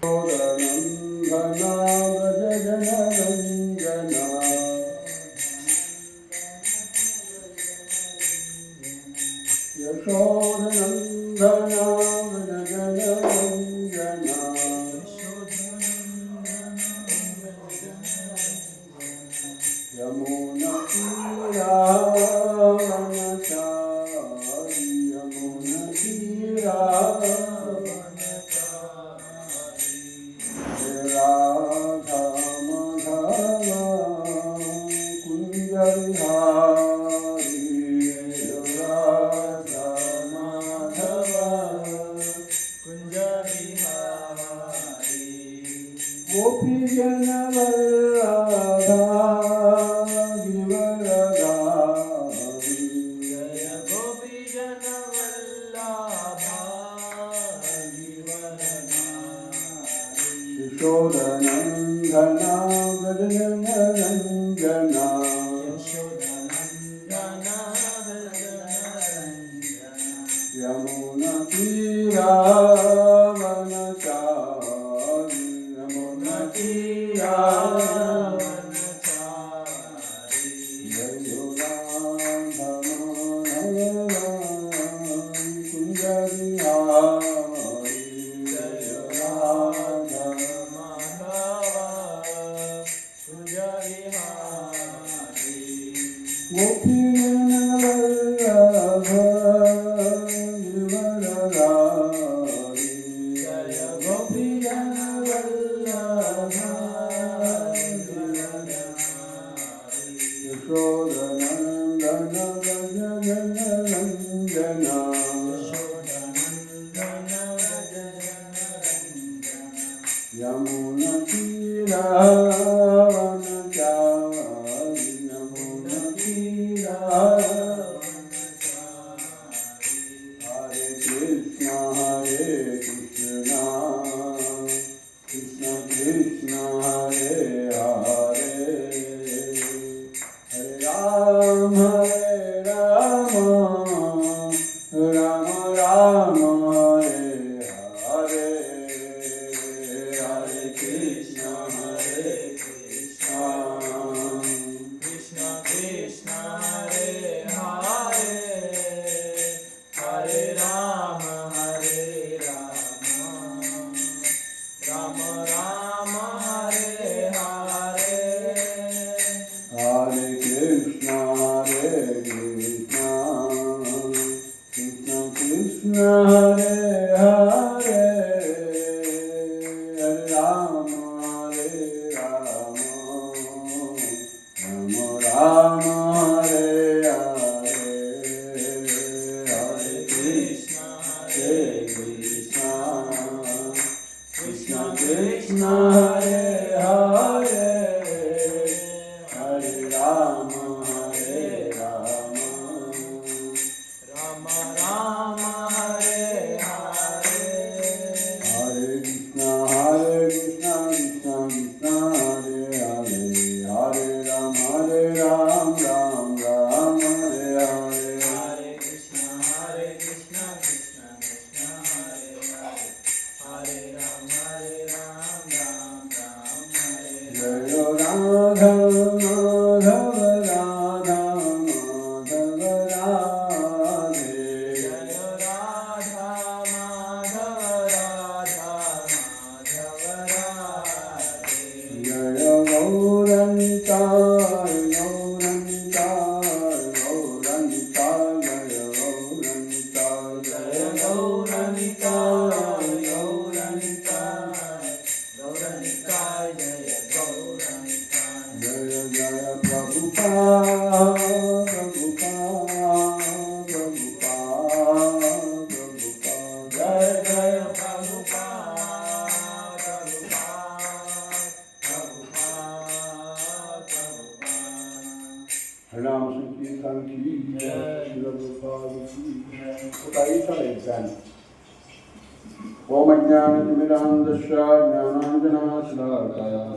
यशोदनन्दना व्रजनरञ्जना यमुनतीरावनचारि यमुनतीरावनचारि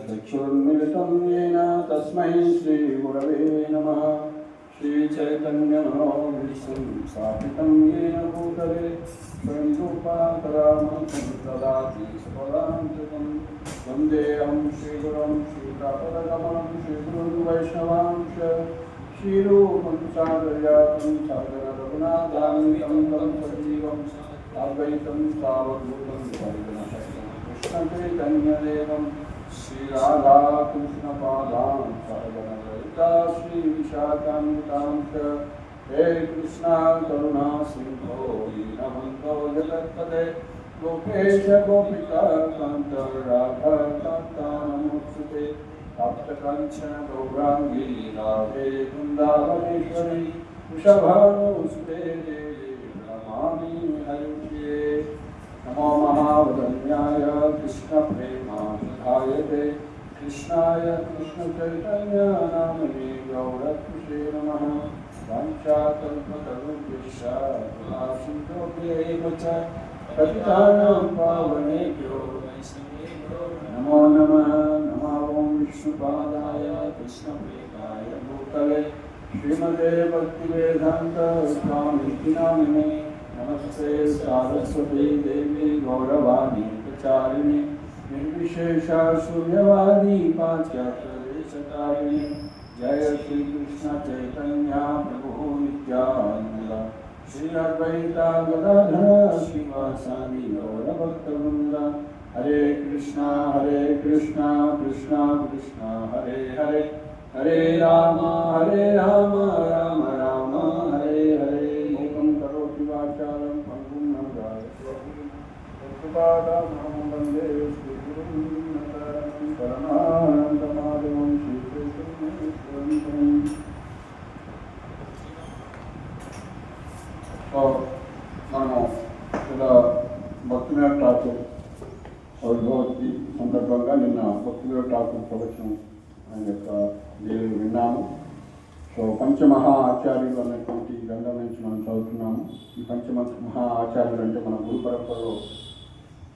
चक्षुर्मिलितं येन तस्मै श्रीगुरवे नमः। श्रीचैतन्यमनोभीष्टं स्थापितं येन भूतले स्वयं रूपा तदामृतं ददाति स्वदान्तिकं वन्देऽहं श्रीगुरुं श्रीतापदकमलं श्रीगुरुं वैष्णवांश श्रीरूपं सागरजातं सागररघुनाथान्वितं तं सजीवम् अद्वैतं सावधूतं कृष्णचैतन्यदेवं श्रीराधा कृष्णपादां सहगणललिता श्रीविशाखान्वितां च हे कृष्णा करुणा सिन्धो दीनबन्धो जगत्पते गोपेश गोपिका कान्त राधा कान्ता नमोऽस्तुते तप्तकाञ्चन गौराङ्गी राधे वृन्दावनेश्वरी वृषभानुसुते देवी नमामि हरिप्रिये नमो महावदन्याय कृष्णप्रेमाधायते कृष्णाय कृष्णचैतन्यनामिने गौरकृष्णे नमः वाञ्छाकल्पतरुभ्यश्च कृपासिन्धुभ्यैव च पतितानां पावनेभ्यो नमो नमः नमो विष्णुपादाय कृष्णप्रेमाय भूतले श्रीमते भक्तिवेदान्त स्वामिति नामिने नमस्ते सारस्वती देवी गौरवाणी प्रचारिणे निर्विशेषा शून्यवादी पाश्चात्यदेशतारिणे जय श्री कृष्ण चैतन्य प्रभु नित्यानंद श्री अद्वैता गदाधर श्रीवासादि गौरभक्तवृंद हरे कृष्णा कृष्णा कृष्णा हरे हरे हरे राम राम राम हरे हरे मूकं करोति वाचालं पङ्गुं नमः वन्दे श्रीगुरुं परमानन्दमाधवं श्रीकृष्णं మనము ఇలా భక్తివేద ఠాకూర్ భగవద్గీ సందర్భంగా నిన్న భక్తివేద ఠాకూర్ ప్రవచనం ఆయన యొక్క దీనిని విన్నాము. సో పంచమహా ఆచార్యులు అనేటువంటి గ్రంథం నుంచి మనం చదువుతున్నాము. ఈ పంచమహా ఆచార్యులు అంటే మన గురు పరంపరలో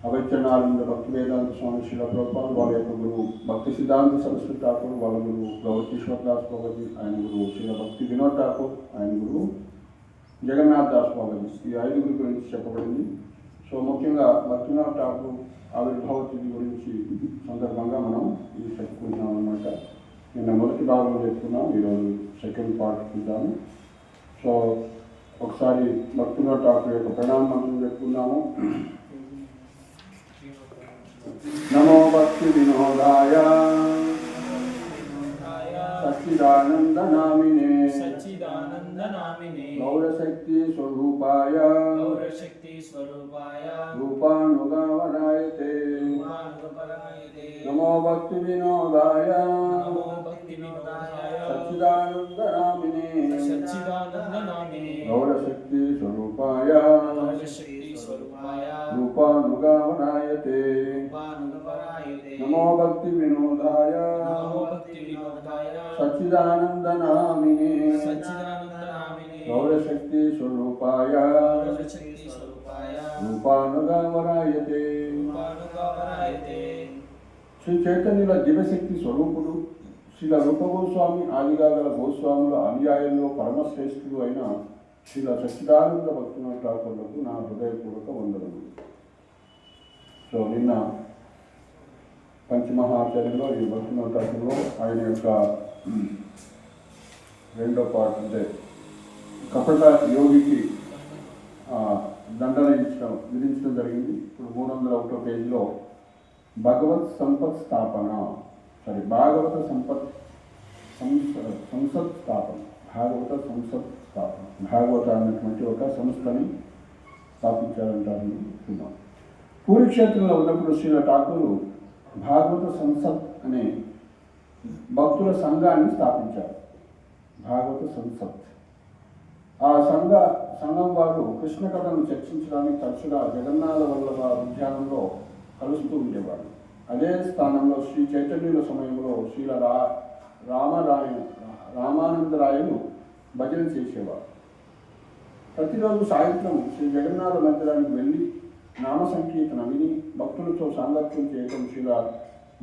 అవైచనానంద భక్తి వేదాంత స్వామి శ్రీల ప్రభుపాదులు వాళ్ళ యొక్క గురువు, భక్తి సిద్ధాంత సరస్వతి ఠాకూర్ వాళ్ళ గురువు, గౌరకిషోర్ దాస్ బాబాజీ ఆయన గురువు, శ్రీల భక్తి వినోద్ ఠాకూర్ ఆయన గురువు, జగన్నాథ్ దాస్ బాబాజీ, ఈ ఐదుగురి గురించి చెప్పబడింది. సో ముఖ్యంగా భక్తినాథ్ ఠాకూర్ ఆవిర్భావ తిథి గురించి సందర్భంగా మనం ఇది చెప్పుకుంటున్నాం అన్నమాట. నిన్న మొదటి భాగం చెప్పుకున్నాం, ఈరోజు సెకండ్ పార్ట్ చూద్దాము. సో ఒకసారి భక్తినాథ్ ఠాకూర్ యొక్క ప్రణామ మంత్రం చెప్పుకున్నాము. నమో భక్తి వినోదాయ సచ్చిదానంద నామినే గౌరశక్తి స్వరూపాయ రూపానుగావరాయతే నమో భక్తి వినోదాయ సచ్చిదానంద నామినే గౌరశక్తి స్వరూపాయ రూపానుగావరాయతే నమో భక్తి వినోదాయ సచ్చిదానంద నామినే గౌరశక్తి స్వరూపాయ రూపానుగావరాయతే. శ్రీ చైతన్యుల దివ్యశక్తి స్వరూపుడు శ్రీల రూపగోస్వామి ఆదిగా గల గోస్వాముల అనుయాయుల్లో పరమశ్రేష్ఠుడు అయిన శ్రీల సచ్చిదానంద భక్తినాథ్ ఠాకూర్లకు నా హృదయపూర్వక వందనములు. సో నిన్న పంచమహాచార్యులో ఈ భక్తినాథ్ ఠాకూర్లో ఆయన యొక్క రెండో పార్ట్ అంటే కపట యోగికి దండన విధించడం జరిగింది. ఇప్పుడు 301 పేజీలో భాగవత సంపత్ స్థాపన భాగవత సంసత్ స్థాపన భాగవత అన్నటువంటి ఒక సంస్థని స్థాపించారంటారని చూద్దాం. పూరిక్షేత్రంలో ఉన్నప్పుడు శ్రీల ఠాకూరు భాగవత సంసత్ అనే భక్తుల సంఘాన్ని స్థాపించారు. భాగవత సంసత్. ఆ సంఘం వారు కృష్ణ కథను చర్చించడానికి తరచుగా జగన్నాథ వల్లభ ఉద్యానంలో కలుస్తూ ఉండేవారు. అదే స్థానంలో శ్రీ చైతన్యుల సమయంలో శ్రీల రామానందరాయలు భజన చేసేవారు. ప్రతిరోజు సాయంత్రం శ్రీ జగన్నాథ మందిరానికి వెళ్ళి నామ సంకీర్తన విని భక్తులతో సాంగత్యం చేయడం శ్రీల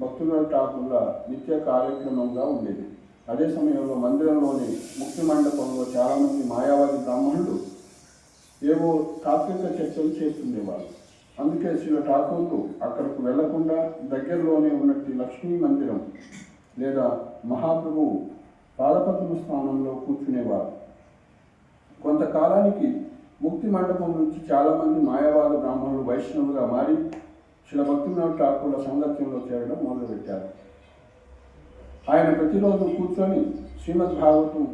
భక్తినాథ్ ఠాకూర్ల నిత్య కార్యక్రమంగా ఉండేది. అదే సమయంలో మందిరంలోని ముఖ్య మండపంలో చాలామంది మాయావాది బ్రాహ్మణులు ఏవో తాత్విక చర్చలు చేస్తుండేవారు. అందుకే శ్రీల ఠాకూర్లు అక్కడకు వెళ్లకుండా దగ్గరలోనే ఉన్నట్టు లక్ష్మీ మందిరం లేదా మహాప్రభువు పాదపద్మ స్థానంలో కూర్చునేవారు. కొంతకాలానికి ముక్తి మండపం నుంచి చాలామంది మాయావాద బ్రాహ్మణులు వైష్ణవులుగా మారి శ్రీల భక్తివినోద్ ఠాకూర్ల సాంగత్యంలో చేరడం మొదలుపెట్టారు. ఆయన ప్రతిరోజు కూర్చొని శ్రీమద్ భాగవతం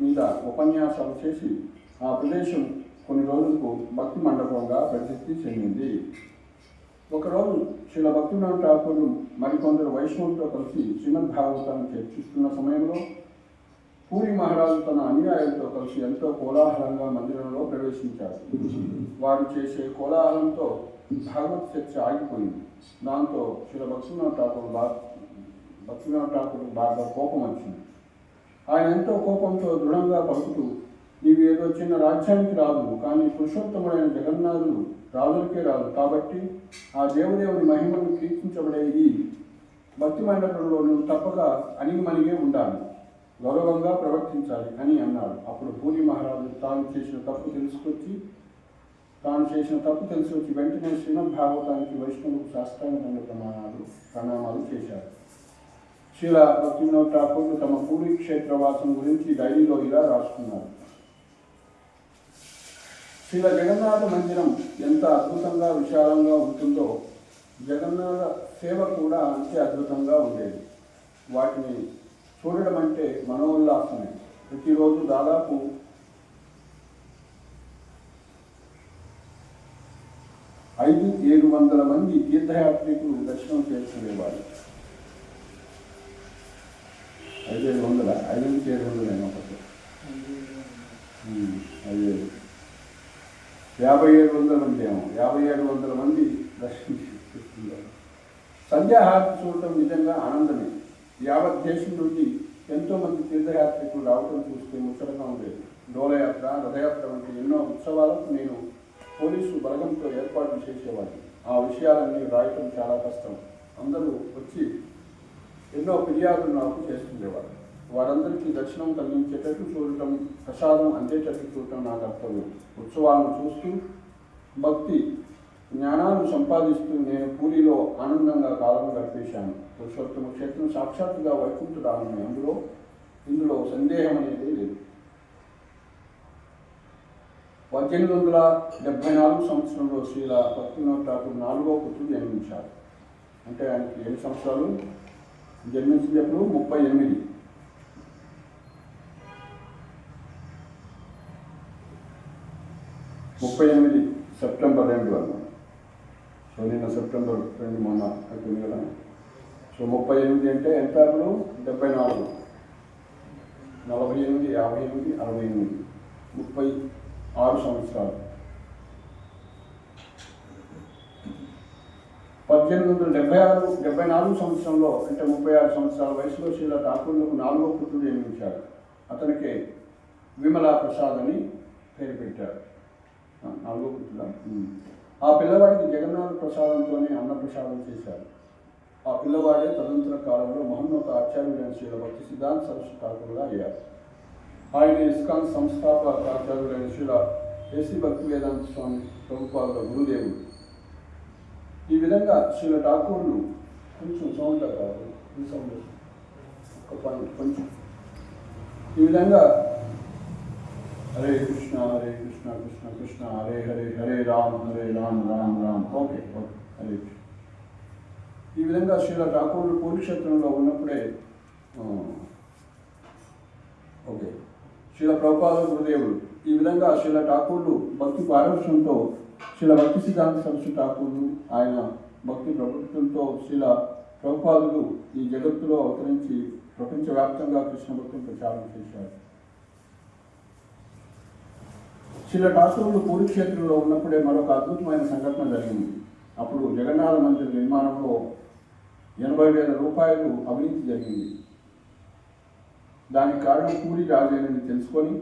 మీద ఉపన్యాసాలు చేసి ఆ ప్రదేశం కొన్ని రోజులకు భక్తి మండపంగా ప్రసిద్ధి చెందింది. ఒకరోజు శ్రీల భక్తివినోద్ ఠాకూర్ మరికొందరు వైష్ణవులతో కలిసి శ్రీమద్ భాగవతాన్ని చర్చిస్తున్న సమయంలో పూరి మహారాజు తన అనుయాయులతో కలిసి ఎంతో కోలాహలంగా మందిరంలో ప్రవేశించారు. వారు చేసే కోలాహలంతో భాగవత్ చర్చ ఆగిపోయింది. దాంతో శ్రీల భక్తివినోద్ ఠాకూర్ బాగా కోపం వచ్చింది. ఆయన ఎంతో కోపంతో దృఢంగా పలుకుతూ, నీవు ఏదో చిన్న రాజ్యానికి రాదు, కానీ పురుషోత్తముడైన జగన్నాథుడు రాజులకే రాదు. కాబట్టి ఆ దేవదేవుని మహిమను కీర్తించబడే ఈ భక్తి మండపంలో నువ్వు తప్పక అణిగిమణిగే ఉండాలి, గౌరవంగా ప్రవర్తించాలి అని అన్నాడు. అప్పుడు పూరి మహారాజు తాను చేసిన తప్పు తెలిసి వచ్చి వెంటనే శ్రీమద్ భాగవతానికి వైష్ణవులకు శాస్త్రాంగ ప్రణామాలు చేశారు. శ్రీల భక్తివినోద్ ఠాకూర్ తమ పూరి క్షేత్రవాసం గురించి డైరీలో ఇలా రాసుకున్నారు. శ్రీల జగన్నాథ మందిరం ఎంత అద్భుతంగా విశాలంగా ఉంటుందో జగన్నాథ సేవ కూడా అంతే అద్భుతంగా ఉండేది. వాటిని చూడడం అంటే మనోల్లాసమే. ప్రతిరోజు దాదాపు 500-700 మంది తీర్థయాత్రికులు దర్శనం చేసుకునేవారు. 500-700 ఒకటి 5700 మంది ఏమో 5700 మంది దర్శిస్తున్నారు. సంధ్యాహారతి చూడటం నిజంగా ఆనందమే. యావత్ దేశం నుండి ఎంతోమంది తీర్థయాత్రికులు రావడం చూస్తే ముచ్చటగా ఉండేది. డోలయాత్ర, రథయాత్ర వంటి ఎన్నో ఉత్సవాలకు నేను పోలీసు బలగంతో ఏర్పాట్లు చేసేవాడిని. ఆ విషయాలన్నీ రాయటం చాలా కష్టం. అందరూ వచ్చి ఎన్నో ఫిర్యాదులు నాకు చేస్తుండేవారు. వారందరికీ దర్శనం కలిగించేటట్టు చూడటం, ప్రసాదం అందేటట్టు చూడటం నా కర్తవ్యం. ఉత్సవాలను చూస్తూ భక్తి జ్ఞానాన్ని సంపాదిస్తూ నేను పూరిలో ఆనందంగా కాలం గడిపేశాను. పురుషోత్తమ క్షేత్రం సాక్షాత్తుగా వైకుంఠధామమే, ఇందులో సందేహం అనేది లేదు. 1874 సంవత్సరంలో శ్రీల భక్తివినోద్ ఠాకూర్ 4వ పుత్రుడు జన్మించారు. అంటే ఆయనకి 7 సంవత్సరాలు జన్మించినప్పుడు 38 సెప్టెంబర్ 2 అన్నమాట. సో నిన్న సెప్టెంబర్ 2 మొన్న అయిపోయింది కదా. సో 38 అంటే ఎంత అప్పుడు 74, 48, 58, 68, 36 సంవత్సరాలు. 1874 సంవత్సరంలో అంటే 36 సంవత్సరాల వయసులో శ్రీల ఠాకూర్లకు 4వ పుత్రుడు జన్మించాడు. అతనికి విమలా ప్రసాద్ అని పేరు పెట్టారు. 4వ పుత్రుడు. ఆ పిల్లవాడికి జగన్నాథ ప్రసాదంతోనే అన్నప్రసాదం చేశారు. ఆ పిల్లవాడే తదనంతర కాలంలో మహోన్నత ఆచార్యుడైన శ్రీల భక్తి సిద్ధాంత సరస్వతి ఠాకూర్గా అయ్యారు. ఆయన ఇస్కాన్ సంస్థాపక ఆచార్యుడైన శ్రీల ఏసీ భక్తి వేదాంత స్వామి ప్రభుపాదుల గురుదేవుడు. ఈ విధంగా శ్రీల ఠాకూర్లు కొంచెం సౌండ్ కాదు, కొంచెం ఈ విధంగా హరే కృష్ణ కృష్ణ కృష్ణ హరే హరే, హరే రామ్ రామ్ రామ్. ఓకే హరే కృష్ణ. ఈ విధంగా శ్రీల ఠాకూర్లు పూరి క్షేత్రంలో ఉన్నప్పుడే శ్రీల ప్రభుపాదుల గురుదేవుడు. ఈ విధంగా శ్రీల ఠాకూర్లు భక్తి పారవశ్యంతో శ్రీల భక్తి సిద్ధాంత సరస్వతి ఠాకూర్లు ఆయన భక్తి ప్రభుత్వంతో శ్రీల ప్రభుపాదులు ఈ జగత్తులో అవతరించి ప్రపంచవ్యాప్తంగా కృష్ణ భక్తిని ప్రచారం చేశారు. శ్రీల ఠాకూర్లు పూరి క్షేత్రంలో ఉన్నప్పుడే మరొక అద్భుతమైన సంఘటన జరిగింది. అప్పుడు జగన్నాథ మందిర నిర్మాణంలో 80,000 రూపాయలు అవినీతి జరిగింది. దానికి కారణం పూరి రాజేనని తెలుసుకొని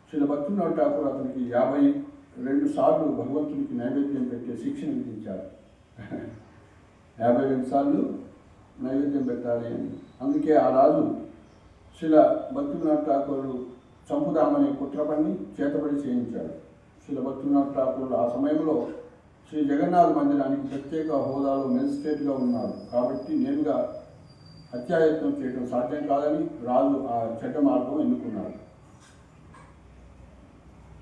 శ్రీల భక్తివినోద్ ఠాకూర్ అతనికి 52 సార్లు భగవంతుడికి నైవేద్యం పెట్టే శిక్షణ విధించారు. 52 సార్లు నైవేద్యం పెట్టాలి అని. అందుకే ఆ రాజు శ్రీల భక్తివినోద్ ఠాకూర్ చంపుదామని కుట్ర పన్ని చేతబడి చేయించాడు. శ్రీ భక్తినాథ్ ఠాకూర్ ఆ సమయంలో శ్రీ జగన్నాథ్ మందిరానికి ప్రత్యేక హోదాలో మెజిస్ట్రేట్గా ఉన్నారు కాబట్టి నేరుగా హత్యాయత్నం చేయడం సాధ్యం కాదని రాజు ఆ చెడ్డ మార్గం ఎన్నుకున్నారు.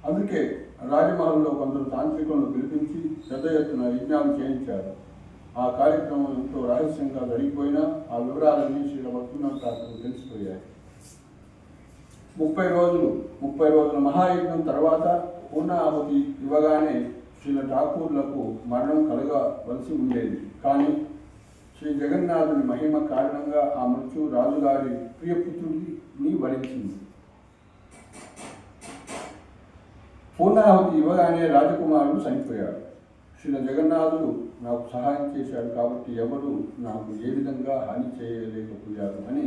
అందుకే రాజమహల్లో కొందరు తాంత్రికులను పిలిపించి పెద్ద ఎత్తున యజ్ఞాలు చేయించారు. ఆ కార్యక్రమం ఎంతో రహస్యంగా జరిగిపోయినా ఆ వివరాలన్నీ శ్రీ భక్తినాథ్ ఠాకూర్ తెలిసిపోయాయి. 30 రోజుల మహాయజ్ఞం తర్వాత పూర్ణాహుతి ఇవ్వగానే శ్రీల ఠాకూర్లకు మరణం కలగవలసి ఉండేది. కానీ శ్రీ జగన్నాథుని మహిమ కారణంగా ఆ మృత్యు రాజుగారి ప్రియపుత్రుడిని వరించింది. పూర్ణాహుతి ఇవ్వగానే రాజకుమారుడు చనిపోయాడు. శ్రీల జగన్నాథుడు నాకు సహాయం చేశాడు కాబట్టి ఎవరు నాకు ఏ విధంగా హాని చేయలేకపోయారు అని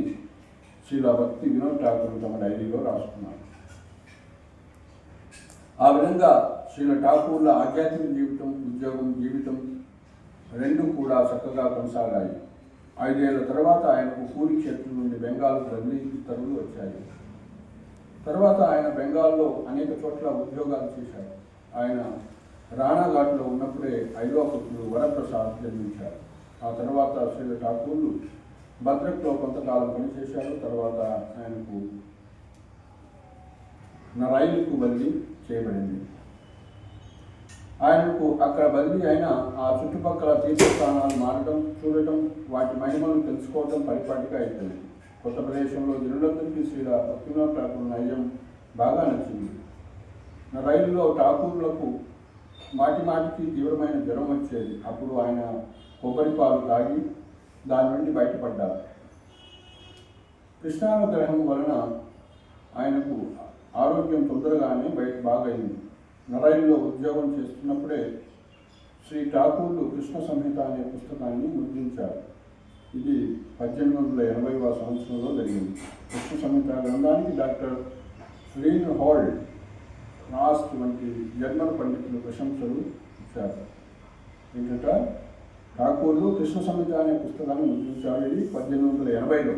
శ్రీల భక్తి వినోద్ ఠాకూర్ తమ డైరీలో రాసుకున్నారు. ఆ విధంగా శ్రీల ఠాకూర్ల ఆధ్యాత్మిక జీవితం, ఉద్యోగం, జీవితం రెండు కూడా చక్కగా కొనసాగాయి. 5 ఏళ్ల తర్వాత ఆయనకు పూరి క్షేత్రం నుండి బెంగాల్కు బదిలీ ఉత్తర్వులు వచ్చాయి. తర్వాత ఆయన బెంగాల్లో అనేక చోట్ల ఉద్యోగాలు చేశారు. ఆయన రాణాఘాట్లో ఉన్నప్పుడే 5వ పుత్రుడు వరప్రసాద్ జన్మించారు. ఆ తర్వాత శ్రీల ఠాకూర్లు భద్రక్లో కొంతకాలం పనిచేశారు. తర్వాత ఆయనకు నరైలుకు బదిలీ చేయబడింది. ఆయనకు అక్కడ బదిలీ అయిన ఆ చుట్టుపక్కల తీర్థస్థానాలు మారడం, చూడటం, వాటి మహిమలను తెలుసుకోవడం పరిపాటిగా అయిపోయింది. కొత్త ప్రదేశంలో జనులందరికీ శ్రీల భక్తినాథ్ ఠాకూర్ నైజం బాగా నచ్చింది. రైలులో ఠాకూర్లకు మాటికి తీవ్రమైన జ్వరం వచ్చేది. అప్పుడు ఆయన కొబ్బరి పాలు తాగి దాని నుండి బయటపడ్డారు. కృష్ణానుగ్రహం వలన ఆయనకు ఆరోగ్యం తొందరగానే బాగైంది. నరైల్లో ఉద్యోగం చేస్తున్నప్పుడే శ్రీ ఠాకూర్లు కృష్ణ సంహిత అనే పుస్తకాన్ని ముద్రించారు. ఇది 1880వ సంవత్సరంలో జరిగింది. కృష్ణ సంహిత గ్రంథానికి డాక్టర్ రీన్ హాల్డ్, రాస్ట్ వంటి జర్మన్ పండితులు ప్రశంసలు ఇచ్చారు. ఏంటంటే ఠాకూర్లు కృష్ణ సంహిత అనే పుస్తకాన్ని ముద్రించారు. ఇది 1880లో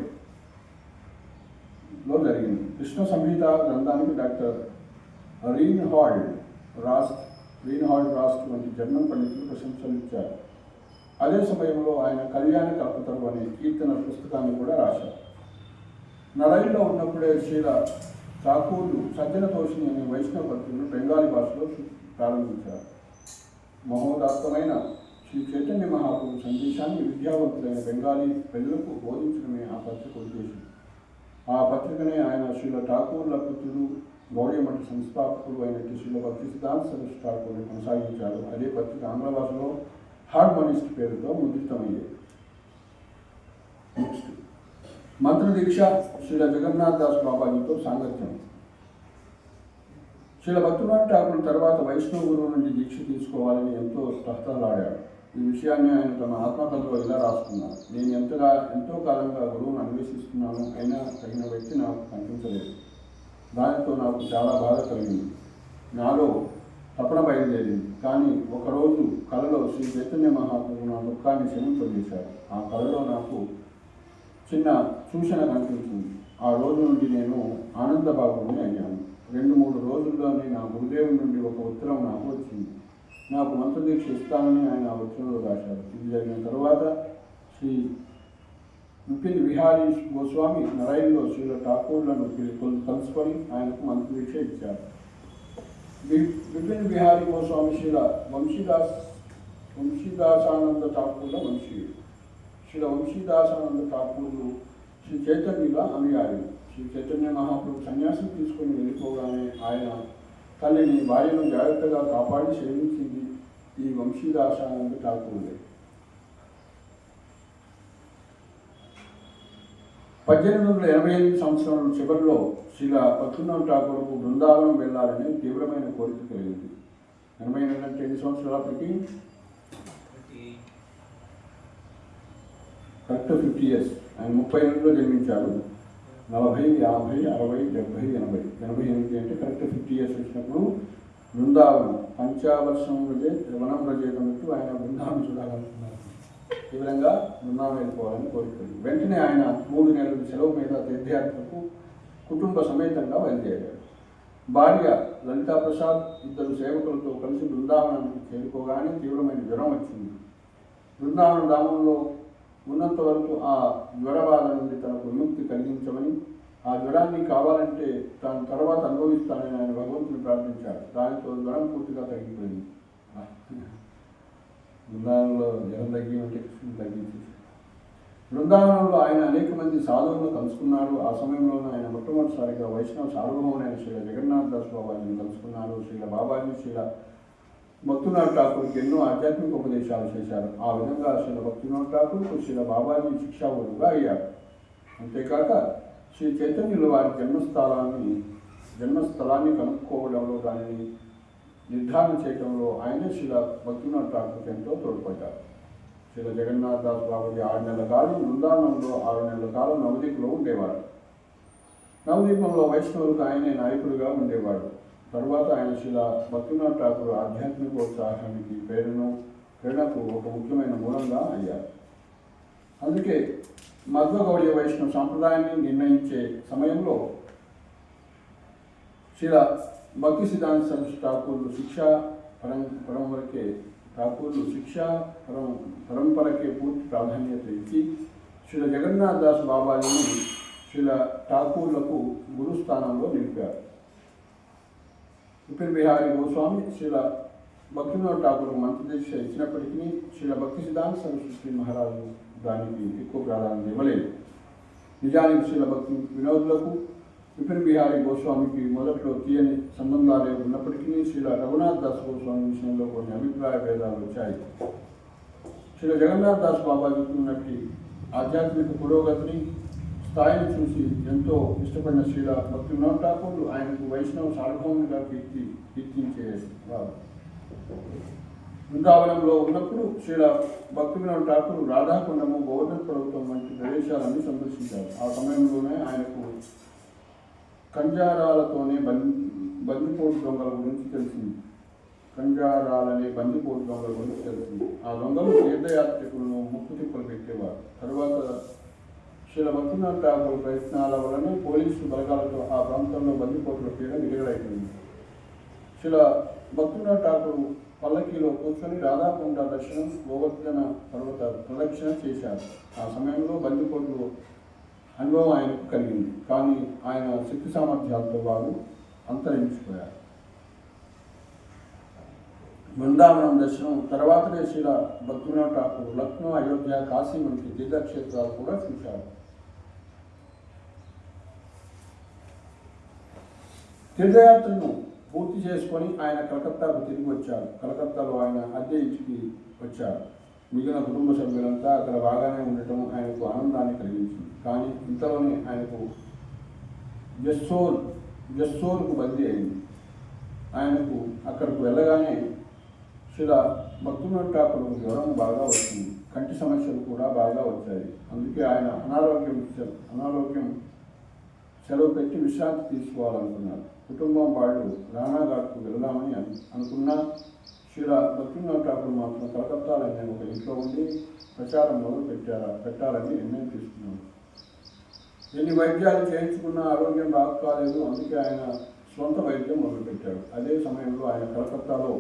జరిగింది. కృష్ణ సంహిత గ్రంథానికి డాక్టర్ రీన్ హాల్డ్ రాస్ట్ వంటి జర్మన్ పండితులు ప్రశంసలు ఇచ్చారు. అదే సమయంలో ఆయన కళ్యాణ కల్పతరు అనే కీర్తన పుస్తకాన్ని కూడా రాశారు. నరైల్లో ఉన్నప్పుడే శ్రీల ఠాకూర్లు సజ్జన తోషిని అనే వైష్ణవ భక్తులను బెంగాలీ భాషలో ప్రారంభించారు. మహోదాత్తమైన శ్రీ చైతన్య మహాప్రభు సందేశాన్ని విద్యావంతులైన బెంగాలీ ప్రజలకు బోధించడమే ఆ పత్రిక ఉద్దేశం. ఆ పత్రికనే ఆయన శ్రీల ఠాకూర్ల పుత్రుడు, గౌడీయ మఠ సంస్థాపకుడు అయినట్టు శ్రీల భక్తి సిద్ధాంత సరస్వతి ఠాకూర్ని కొనసాగించారు. అదే పత్రిక ఆంగ్ల భాషలో హార్మోనిస్ట్ పేరుతో ముద్రితమయ్యేది. నెక్స్ట్ మంత్రదీక్ష. శ్రీల జగన్నాథ్ దాస్ బాబాజీతో సాంగత్యం. శ్రీల భక్తినాథ్ ఠాకూర్ తర్వాత వైష్ణవ గురువు నుండి దీక్ష తీసుకోవాలని ఎంతో తహతలాడాడు. ఈ విషయాన్ని ఆయన తమ ఆత్మకథలో ఇలా రాసుకున్నారు. నేను ఎంతో కాలంగా గురువును అన్వేషిస్తున్నాను, అయినా తగిన వ్యక్తి నాకు కనిపించలేదు. దానితో నాకు చాలా బాధ కలిగింది. నాలో తపన బయలుదేరింది. కానీ ఒకరోజు కలలో శ్రీ చైతన్య మహాప్రభు నా దుఃఖాన్ని శమింపజేశారు. ఆ కలలో నాకు చిన్న సూచన కనిపించింది. ఆ రోజు నుండి నేను ఆనందబాబుని అయ్యాను. 2-3 రోజుల్లోనే నా గురుదేవుని నుండి ఒక ఉత్తరం నాకు వచ్చింది. నాకు మంత్రదీక్ష ఇస్తానని ఆయన ఆ ఉత్తరంలో రాశారు. ఇది జరిగిన తర్వాత శ్రీ విపిన్ విహారీ గోస్వామి నరైల్లో శ్రీల ఠాకూర్లను కలుసుకొని ఆయనకు మంత్రదీక్ష ఇచ్చారు. విపిన్ విహారీ గోస్వామి శ్రీల వంశీదాసానంద ఠాకూర్ల వంశీయుడు. శ్రీల వంశీదాసానంద ఠాకూర్లు శ్రీ చైతన్యుల అనుయాయులు. శ్రీ చైతన్య మహాప్రభు సన్యాసం తీసుకుని వెళ్ళిపోగానే ఆయన తల్లిని, భార్యను జాగ్రత్తగా కాపాడి సేవించింది ఈ వంశీదాసానంద ఠాకూర్లే. 1888 సంవత్సరం చివరిలో శ్రీల భక్తినాథ్ ఠాకూర్కు బృందావనం వెళ్ళాలని తీవ్రమైన కోరిక కలిగింది. 88 అంటే 8 సంవత్సరాలప్పటికీ కరెక్ట్ 50 years. ఆయన 38లో జన్మించారు. 40, 50, 60, 70, 80, 88 అంటే కరెక్ట్ 50 years వచ్చినప్పుడు బృందావనం పంచావర్షం వనం రజేతన్నట్టు ఆయన బృందావనం చూడాలనుకున్నారు. ఈ విధంగా బృందావనం వెళ్ళిపోవాలని కోరుకుంది. వెంటనే ఆయన 3 నెలల సెలవు మీద తీర్థయాత్రకు కుటుంబ సమేతంగా బయలుదేరారు. భార్య లలితా ప్రసాద్ ఇద్దరు సేవకులతో కలిసి బృందావనానికి చేరుకోగానే తీవ్రమైన జ్వరం వచ్చింది. బృందావన ధామంలో ఉన్నంత వరకు ఆ జ్వర బాధ నుండి తనకు విముక్తి కలిగించమని, ఆ జ్వరాన్ని కావాలంటే తాను తర్వాత అనుభవిస్తానని ఆయన భగవంతుని ప్రార్థించాడు. దానితో జ్వరం పూర్తిగా తగ్గిపోయింది. బృందావనంలో జ్వరం తగ్గిమంటే కృష్ణుడు తగ్గించేసి బృందావనంలో ఆయన అనేక మంది సాధువులను కలుసుకున్నాడు. ఆ సమయంలోనే ఆయన మొట్టమొదటిసారిగా వైష్ణవ సార్వభౌములైన శ్రీల జగన్నాథ్ దాస్ బాబాజీని కలుసుకున్నారు. శ్రీల బాబాజీ శ్రీల భక్తినాథ్ ఠాకూర్కి ఎన్నో ఆధ్యాత్మిక ఉపదేశాలు చేశారు. ఆ విధంగా శ్రీల భక్తినాథ్ ఠాకూర్కు శ్రీల బాబాజీ శిక్షావులుగా అయ్యారు. అంతేకాక శ్రీ చైతన్యులు వారి జన్మస్థలాన్ని కనుక్కోవడంలో, దానిని నిర్ధారణ చేయడంలో ఆయనే శ్రీల భక్తినాథ్ ఠాకూర్కి ఎంతో తోడ్పడ్డారు. శ్రీల జగన్నాథ్ దాస్ బాబాజీ 6 నెలల కాలం బృందావనంలో 6 నెలల కాలం నవదీప్లో ఉండేవాడు. నవదీపంలో వైష్ణవులకు ఆయనే నాయకుడిగా ఉండేవాడు. తరువాత ఆయన శ్రీల భక్తినాథ్ ఠాకూర్ ఆధ్యాత్మికోత్సాహానికి ప్రేరణకు ఒక ముఖ్యమైన మూలంగా అయ్యారు. అందుకే మధ్వగౌడీయ వైష్ణవ సాంప్రదాయాన్ని నిర్ణయించే సమయంలో శ్రీల భక్తి సిద్ధాంత సరస్వతి ఠాకూర్లు శిక్షా పరంపరకే పూర్తి ప్రాధాన్యత ఇచ్చి శ్రీల జగన్నాథ్ దాస్ బాబాజీని శ్రీల ఠాకూర్లకు గురుస్థానంలో నిలిపారు. విపిన్ బిహారీ గోస్వామి శ్రీల భక్తినాథ్ ఠాకూర్కు మంత్రదీక్ష ఇచ్చినప్పటికీ శ్రీల భక్తి సిద్ధాంత సరస్వతి మహారాజు దానికి ఎక్కువ ప్రాధాన్యత ఇవ్వలేదు. నిజానికి శ్రీల భక్తి వినోదులకు విపిన్ బిహారీ గోస్వామికి మొదట్లో తీయని సంబంధాలే ఉన్నప్పటికీ శ్రీల రఘునాథ్ దాస్ గోస్వామి విషయంలో కొన్ని అభిప్రాయ భేదాలు వచ్చాయి. శ్రీల జగన్నాథ్ దాస్ బాబాజీ ఉన్నట్టి ఆధ్యాత్మిక పురోగతిని స్థాయిని చూసి ఎంతో ఇష్టపడిన శ్రీల భక్తినాథ్ ఠాకూర్ ఆయనకు వైష్ణవ సార్వభౌమునిగా కీర్తించేవారు. బృందావనంలో ఉన్నప్పుడు శ్రీల భక్తినాథ్ ఠాకూర్ రాధాకుండము, గోవర్ధన్ పర్వతం వంటి ప్రదేశాలన్నీ సందర్శించారు. ఆ సమయంలోనే ఆయనకు కంజారాలతోనే బందిపోటు దొంగల గురించి తెలిసింది. ఆ దొంగలు తీర్థయాత్రికులను ముక్కు తిప్పలు పెట్టేవారు. తరువాత శ్రీల భక్తినాథ్ ఠాకూర్ ప్రయత్నాల వలన పోలీసు బలగాలతో ఆ ప్రాంతంలో బందిపోటుల పీడ విడుదలైపోయింది. శ్రీల భక్తినాథ్ ఠాకూర్ పల్లకీలో కూర్చొని రాధాకుండ దర్శనం, గోవర్ధన పర్వత ప్రదక్షిణ చేశారు. ఆ సమయంలో బందిపోటు అనుభవం ఆయనకు కలిగింది. కానీ ఆయన శక్తి సామర్థ్యాలతో వారు అంతరించిపోయారు. బృందావనం దర్శనం తర్వాతనే శ్రీల భక్తినాథ్ ఠాకూర్ లక్నో, అయోధ్య, కాశీ వంటి తీర్థక్షేత్రాలు కూడా చూశారు. తీర్థయాత్రను పూర్తి చేసుకొని ఆయన కలకత్తాకు తిరిగి వచ్చారు. కలకత్తాలో ఆయన అద్దె ఇంటికి వచ్చారు. మిగిలిన కుటుంబ సభ్యులంతా అక్కడ బాగానే ఉండటం ఆయనకు ఆనందాన్ని కలిగించింది. కానీ ఇంతలోనే ఆయనకు జస్సోర్కు బదిలీ అయింది. ఆయనకు అక్కడికి వెళ్ళగానే శ్రీల భక్తినాథ్ ఠాకూర్ జ్వరం బాగా వచ్చింది. కంటి సమస్యలు కూడా బాగా వచ్చాయి. అందుకే ఆయన అనారోగ్యం సెలవు పెట్టి విశ్రాంతి తీసుకోవాలనుకున్నారు. కుటుంబం వాళ్ళు రాణాఘాట్కు వెళ్దామని అనుకున్నా శ్రీల భక్తినాథ్ ఠాకూర్ మాత్రం కలకత్తాలోనే ఒక ఇంట్లో ఉండి ప్రచారం పెట్టాలని నిర్ణయం తీసుకున్నారు. ఎన్ని వైద్యాలు చేయించుకున్నా ఆరోగ్యం కాలేదు. అందుకే ఆయన స్వంత వైద్యం మొదలుపెట్టాడు. అదే సమయంలో ఆయన కలకత్తాలో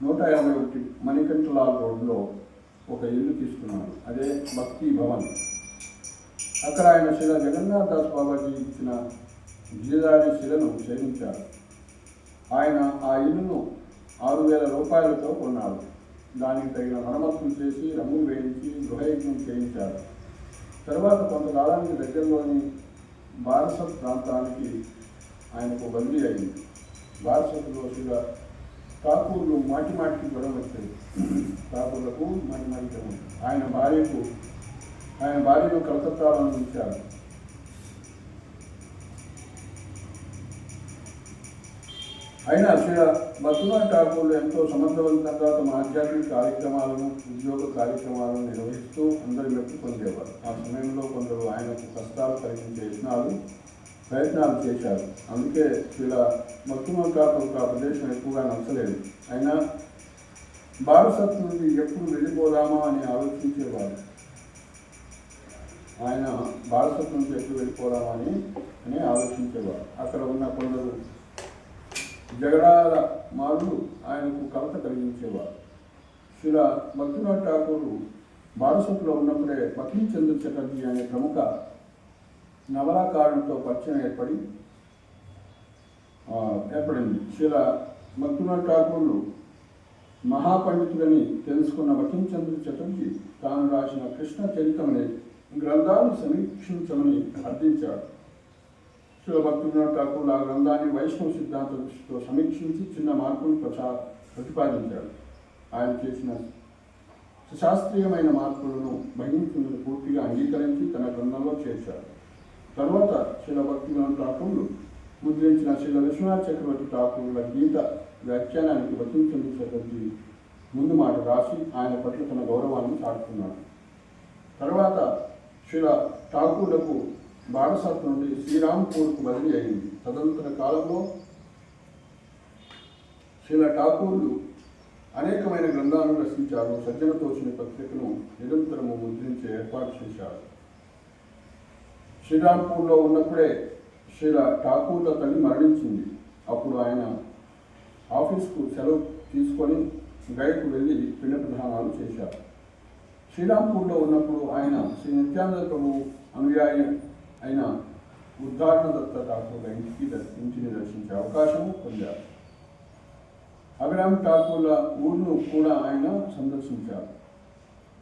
151 మణికంఠలాల్ రోడ్లో ఒక ఇల్లు తీసుకున్నాడు. అదే భక్తి భవన్. అక్కడ ఆయన శ్రీల జగన్నాథ్ దాస్ బాబాజీ ఇచ్చిన గిరిదారి శిలను సేవించారు. ఆయన ఆ ఇల్లును 6,000 రూపాయలతో కొన్నాడు. దానికి తగిన మరమ్మతులు చేసి రంగులు వేయించి గృహయజ్ఞం చేయించారు. తర్వాత కొంతకాలానికి దగ్గరలోని బారసత్ ప్రాంతానికి ఆయనకు బదిలీ అయింది. బారసత్లో శ్రీల ఠాకూర్లు మాటికి గొడవ వచ్చాయి. ఠాకూర్లకు మాటికి గొడవ. ఆయన భార్యను కలకత్తాలో ఉంచారు. అయినా శ్రీల భక్తినాథ్ ఠాకూర్లు ఎంతో సమర్థవంతంగా తమ ఆధ్యాత్మిక కార్యక్రమాలను, ఉద్యోగ కార్యక్రమాలను నిర్వహిస్తూ అందరి మెప్పు పొందేవారు. ఆ సమయంలో కొందరు ఆయనకు కష్టాలు కలిగించే ప్రయత్నాలు చేశారు. అందుకే శ్రీల భక్తినాథ్ ఠాకూర్కు ఆ ప్రదేశం ఎక్కువగా నచ్చలేదు. అయినా బారసత్ నుండి ఎప్పుడు వెళ్ళిపోదామా అని ఆలోచించేవారు. అక్కడ ఉన్న కొందరు జగడాల మారులు ఆయనకు కలత కలిగించేవారు. శ్రీల భక్తినాథ్ ఠాకూర్ బారసత్లో ఉన్నప్పుడే బకించంద్ర చటర్జీ అనే ప్రముఖ నవలాకారునితో పరిచయం ఏర్పడింది. శ్రీల భక్తినాథ్ ఠాకూర్లు మహాపండితులని తెలుసుకున్న బకించంద్ర చటర్జీ తాను రాసిన కృష్ణ చరిత్రమనే గ్రంథాన్ని సమీక్షించమని అర్థించాడు. శ్రీల భక్తినాథ్ ఠాకూర్ ఆ గ్రంథాన్ని వైష్ణవ సిద్ధాంత దృష్టితో సమీక్షించి చిన్న మార్పును ప్రతిపాదించాడు. ఆయన చేసిన శాస్త్రీయమైన మార్పులను భగించుకుని పూర్తిగా అంగీకరించి తన గ్రంథంలో చేర్చాడు. తరువాత శ్రీల భక్తినాథ్ ఠాకూర్లు ముద్రించిన శ్రీల విశ్వనాథ్ చక్రవర్తి ఠాకూర్ల గీత వ్యాఖ్యానానికి బకించంద్ర చటర్జీ ముందు మాట రాసి ఆయన పట్ల తన గౌరవాన్ని చాటుకున్నాడు. తర్వాత శ్రీల ఠాకూర్లకు బారసాత్ నుండి శ్రీరాంపూర్కు బదిలీ అయింది. తదనంతర కాలంలో శ్రీల ఠాకూర్లు అనేకమైన గ్రంథాలను రచించారు. సజ్జనతోషిని పత్రికను నిరంతరము ముద్రించే ఏర్పాటు చేశారు. శ్రీరాంపూర్లో ఉన్నప్పుడే శ్రీల ఠాకూర్ల తల్లి మరణించింది. అప్పుడు ఆయన ఆఫీస్కు సెలవు తీసుకొని గైకు వెళ్ళి పిండ ప్రదానాలు చేశారు. శ్రీరాంపూర్లో ఉన్నప్పుడు ఆయన శ్రీ నిత్యానంద ప్రభు అనుయాయి అయిన ఉద్ధారణ దత్త ఠాకూర్ల ఇంటిని దర్శించే అవకాశము పొందారు. అభిరామ్ ఠాకూర్ల ఊరును కూడా ఆయన సందర్శించారు.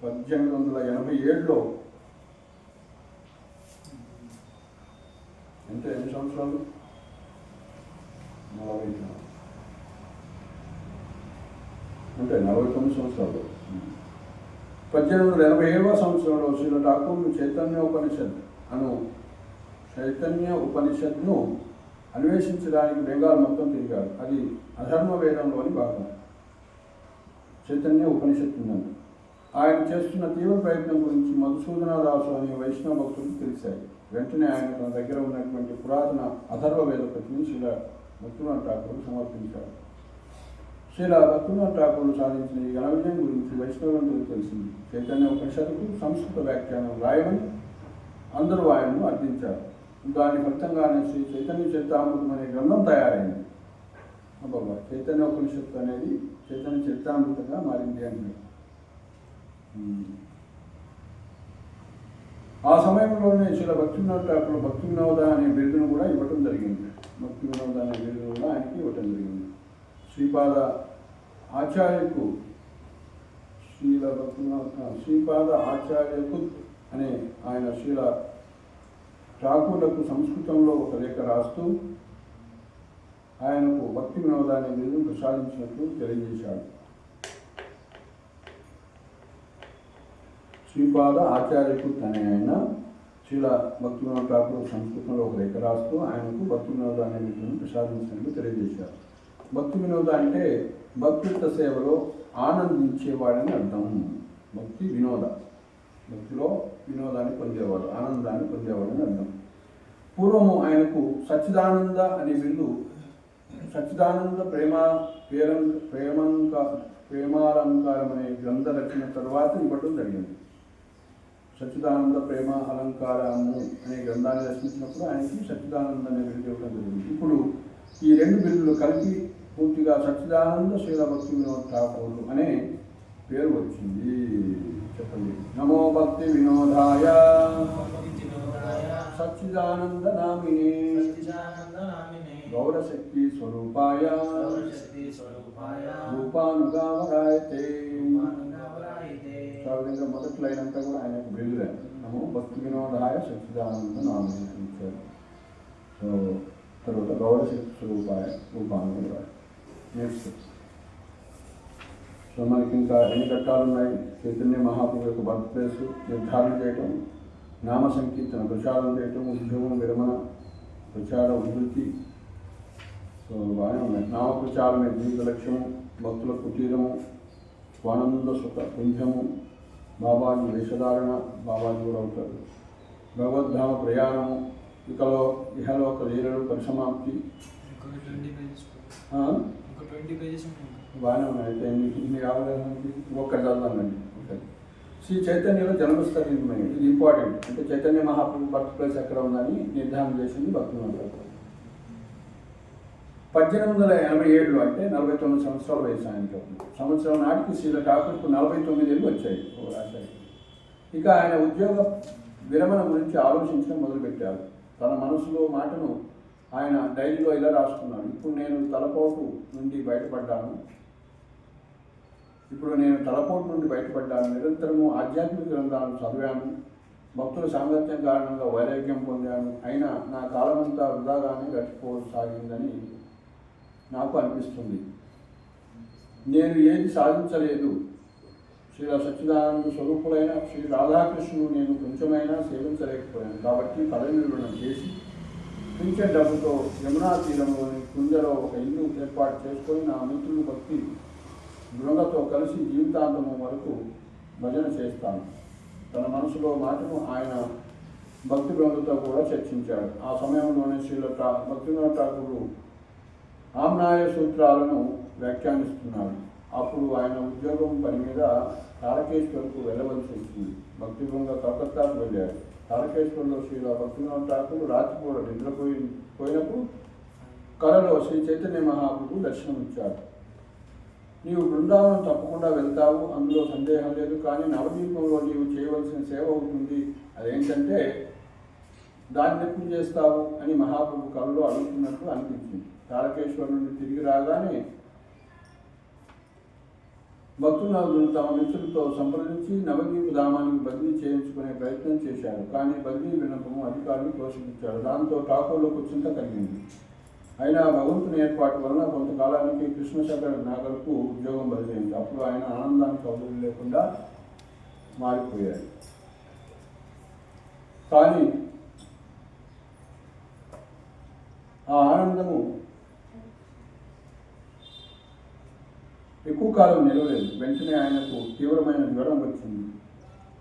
1887లో ఎన్ని సంవత్సరాలు? 49 సంవత్సరాలు. 1887వ సంవత్సరంలో శ్రీల ఠాకూర్లు చైతన్య ఉపనిషత్ను అన్వేషించడానికి బెంగాల్ మొత్తం తిరిగారు. అది అధర్మ వేదంలోని భాగం. చైతన్య ఉపనిషత్తు ఉందండి. ఆయన చేస్తున్న తీవ్ర ప్రయత్నం గురించి మధుసూదనదాసు అనే వైష్ణవ భక్తులకు తెలిసాయి. వెంటనే ఆయన తన దగ్గర ఉన్నటువంటి పురాతన అధర్వ వేద ప్రతిని శ్రీల భక్తినాథ్ ఠాకూర్ సమర్పించారు. శ్రీల భక్తినాథ్ ఠాకూర్ సాధించిన ఈ ఘన విజయం గురించి వైష్ణవులందరికీ తెలిసింది. చైతన్య ఉపనిషత్తుకు సంస్కృత వ్యాఖ్యానం రాయమని అందరూ ఆయనను అర్థించారు. దాని ఫలితంగానే శ్రీ చైతన్య చరితామృతం అనే గ్రంథం తయారైంది. బాబా చైతన్య ఉపనిషత్తు అనేది చైతన్య చరితామృతంగా మారింది అంటే ఆ సమయంలోనే శ్రీల భక్తినాథ్ ఠాకూర్ భక్తి వినోద అనే బిరుదును కూడా ఇవ్వటం జరిగింది. భక్తి వినోద అనే బిరుదును కూడా ఆయనకి ఇవ్వటం జరిగింది. శ్రీపాద ఆచార్యకు అనే ఆయన శ్రీల ఠాకూర్లకు సంస్కృతంలో ఒక లేఖ రాస్తూ ఆయనకు భక్తి వినోదాన్ని బిరుదును ప్రసాదించినట్లు తెలియజేశాడు. శ్రీపాద ఆచార్యకు అనే ఆయన శ్రీల భక్తి వినోద్ ఠాకూర్ సంస్కృతంలో ఒక లేఖ రాస్తూ ఆయనకు భక్తి వినోద అనే బిరుదును ప్రసాదించినట్లు తెలియజేశారు. భక్తి వినోద అంటే భక్తియుక్త సేవలో ఆనందించేవాడని అర్థం. భక్తి వినోద, భక్తిలో వినోదాన్ని పొందేవాడు, ఆనందాన్ని పొందేవాడని అర్థం. పూర్వము ఆయనకు సచ్చిదానంద అనే బిరుదు సచ్చిదానంద ప్రేమాలంకారం అనే గ్రంథ రచన తర్వాత ఇవ్వటం జరిగింది. సచ్చిదానంద ప్రేమ అలంకారము అనే గ్రంథాన్ని రచించినప్పుడు ఆయనకి సచ్చిదానంద అనే బిరుదు ఇవ్వడం జరిగింది. ఇప్పుడు ఈ రెండు బిరుదులు కలిపి పూర్తిగా సచ్చిదానంద శ్రీల భక్తి వినోద్ ఠాకూర్ అనే పేరు వచ్చింది. చెప్పండి. నమో భక్తి వినోదాయ సచ్చిదానంద నామినే గౌరశక్తి స్వరూపాయ రూపానుగావరాయతే. విధంగా మొదటి లైన్ అంతా కూడా ఆయనకు బిరుదులే. నమో భక్తి వినోదాయ సచ్చిదానంద నామినే ఇచ్చారు. సో తర్వాత గౌరశక్తి స్వరూపాయ రూపానుగాయ నెక్స్ట్. సో మనకి ఇంకా ఎన్ని ఘట్టాలు ఉన్నాయి? చైతన్య మహాప్రభు యొక్క బర్త్ ప్లేస్ నిర్ధారణ చేయటం, నామ సంకీర్తన ప్రచారం చేయటం, ఉద్యోగం విరమణ, ప్రచార ఉద్ధృతి. సో బాగానే ఉన్నాయి. నామ ప్రచారమే జీవిత లక్ష్యము, భక్తుల కుటీరము, స్వానంద సుఖ పుంజము, బాబాజీ వేషధారణ, బాబాజీ కూడా అవుతారు, భగవద్ధామ ప్రయాణము, ఇహలోక లీలలు పరిసమాప్తి. బాగానే ఉన్నాయి. అయితే ఇన్ని కావాలంటే ఒక్కటి చదవాలండి. శ్రీ చైతన్యలో జన్మస్థలిమైనది. ఇది ఇంపార్టెంట్. అంటే చైతన్య మహాప్రభు బర్త్ ప్లేస్ ఎక్కడ ఉందని నిర్ధారణ చేసింది భక్తులు. 1887 అంటే 49 సంవత్సరాల వయసు ఆయనకి. సంవత్సరం నాటికి శ్రీల ఠాకూర్కు 49 ఏళ్ళు వచ్చాయి ఓ రాశాయి. ఇక ఆయన ఉద్యోగ విరమణ గురించి ఆలోచించడం మొదలుపెట్టారు. తన మనసులో మాటను ఆయన డైరీలో ఇలా రాసుకున్నాడు. ఇప్పుడు నేను తలపోటు నుండి బయటపడ్డాను. నిరంతరము ఆధ్యాత్మిక గ్రంథాలను చదివాను. భక్తుల సాంగత్యం కారణంగా వైరాగ్యం పొందాను. అయినా నా కాలమంతా వృధాగానే గడిచిపోసాగిందని నాకు అనిపిస్తుంది. నేను ఏది సాధించలేదు. శ్రీ సచ్చిదానంద స్వరూపులైన శ్రీ రాధాకృష్ణుడు నేను కొంచెమైనా సేవించలేకపోయాను. కాబట్టి పదవి విరమణ చేసి పింఛన్ డబ్బుతో యమునా తీరంలోని కుంజలో ఒక ఇల్లు ఏర్పాటు చేసుకొని నా మిత్రులు భక్తి బృందతో కలిసి జీవితాంతము వరకు భజన చేస్తాను. తన మనసులో మాటను ఆయన భక్తి బృందతో కూడా చర్చించాడు. ఆ సమయంలోనే భక్తినాథ్ ఠాకూరు ఆమ్నాయ సూత్రాలను వ్యాఖ్యానిస్తున్నాడు. అప్పుడు ఆయన ఉద్యోగం పని మీద తారకేశ్వర్కు వెళ్ళవలసి వచ్చింది. భక్తి బృంద కలకత్తాకు వెళ్ళాడు. తారకేశ్వర్లో శ్రీ భక్తినాథ్ ఠాకూరు రాత్రిపూట నిద్రపోయినప్పుడు కలలో శ్రీ చైతన్య మహాప్రభు దర్శనమిచ్చాడు. నీవు బృందావనం తప్పకుండా వెళ్తావు, అందులో సందేహం లేదు. కానీ నవదీపంలో నీవు చేయవలసిన సేవ అవుతుంది. అదేంటంటే దాన్ని ఎప్పుడు చేస్తావు అని మహాప్రభు కలలో అడుగుతున్నట్టు అనిపించింది. తారకేశ్వర్ నుండి తిరిగి రాగానే భక్తులు తమ మిత్రులతో సంప్రదించి నవదీప ధామానికి బదిలీ చేయించుకునే ప్రయత్నం చేశారు. కానీ బదిలీ విన్నపము అధికారులు తోసిపుచ్చారు. దాంతో ఠాకూర్లకు చింత కలిగింది. అయినా భగవంతుని ఏర్పాటు వలన కొంతకాలానికి కృష్ణశేఖర్ నాగర్కు ఉద్యోగం బదిలైంది. అప్పుడు ఆయన ఆనందానికి అవధులు లేకుండా మారిపోయాడు. కానీ ఆ ఆనందము ఎక్కువ కాలం నిలవలేదు. వెంటనే ఆయనకు తీవ్రమైన జ్వరం వచ్చింది.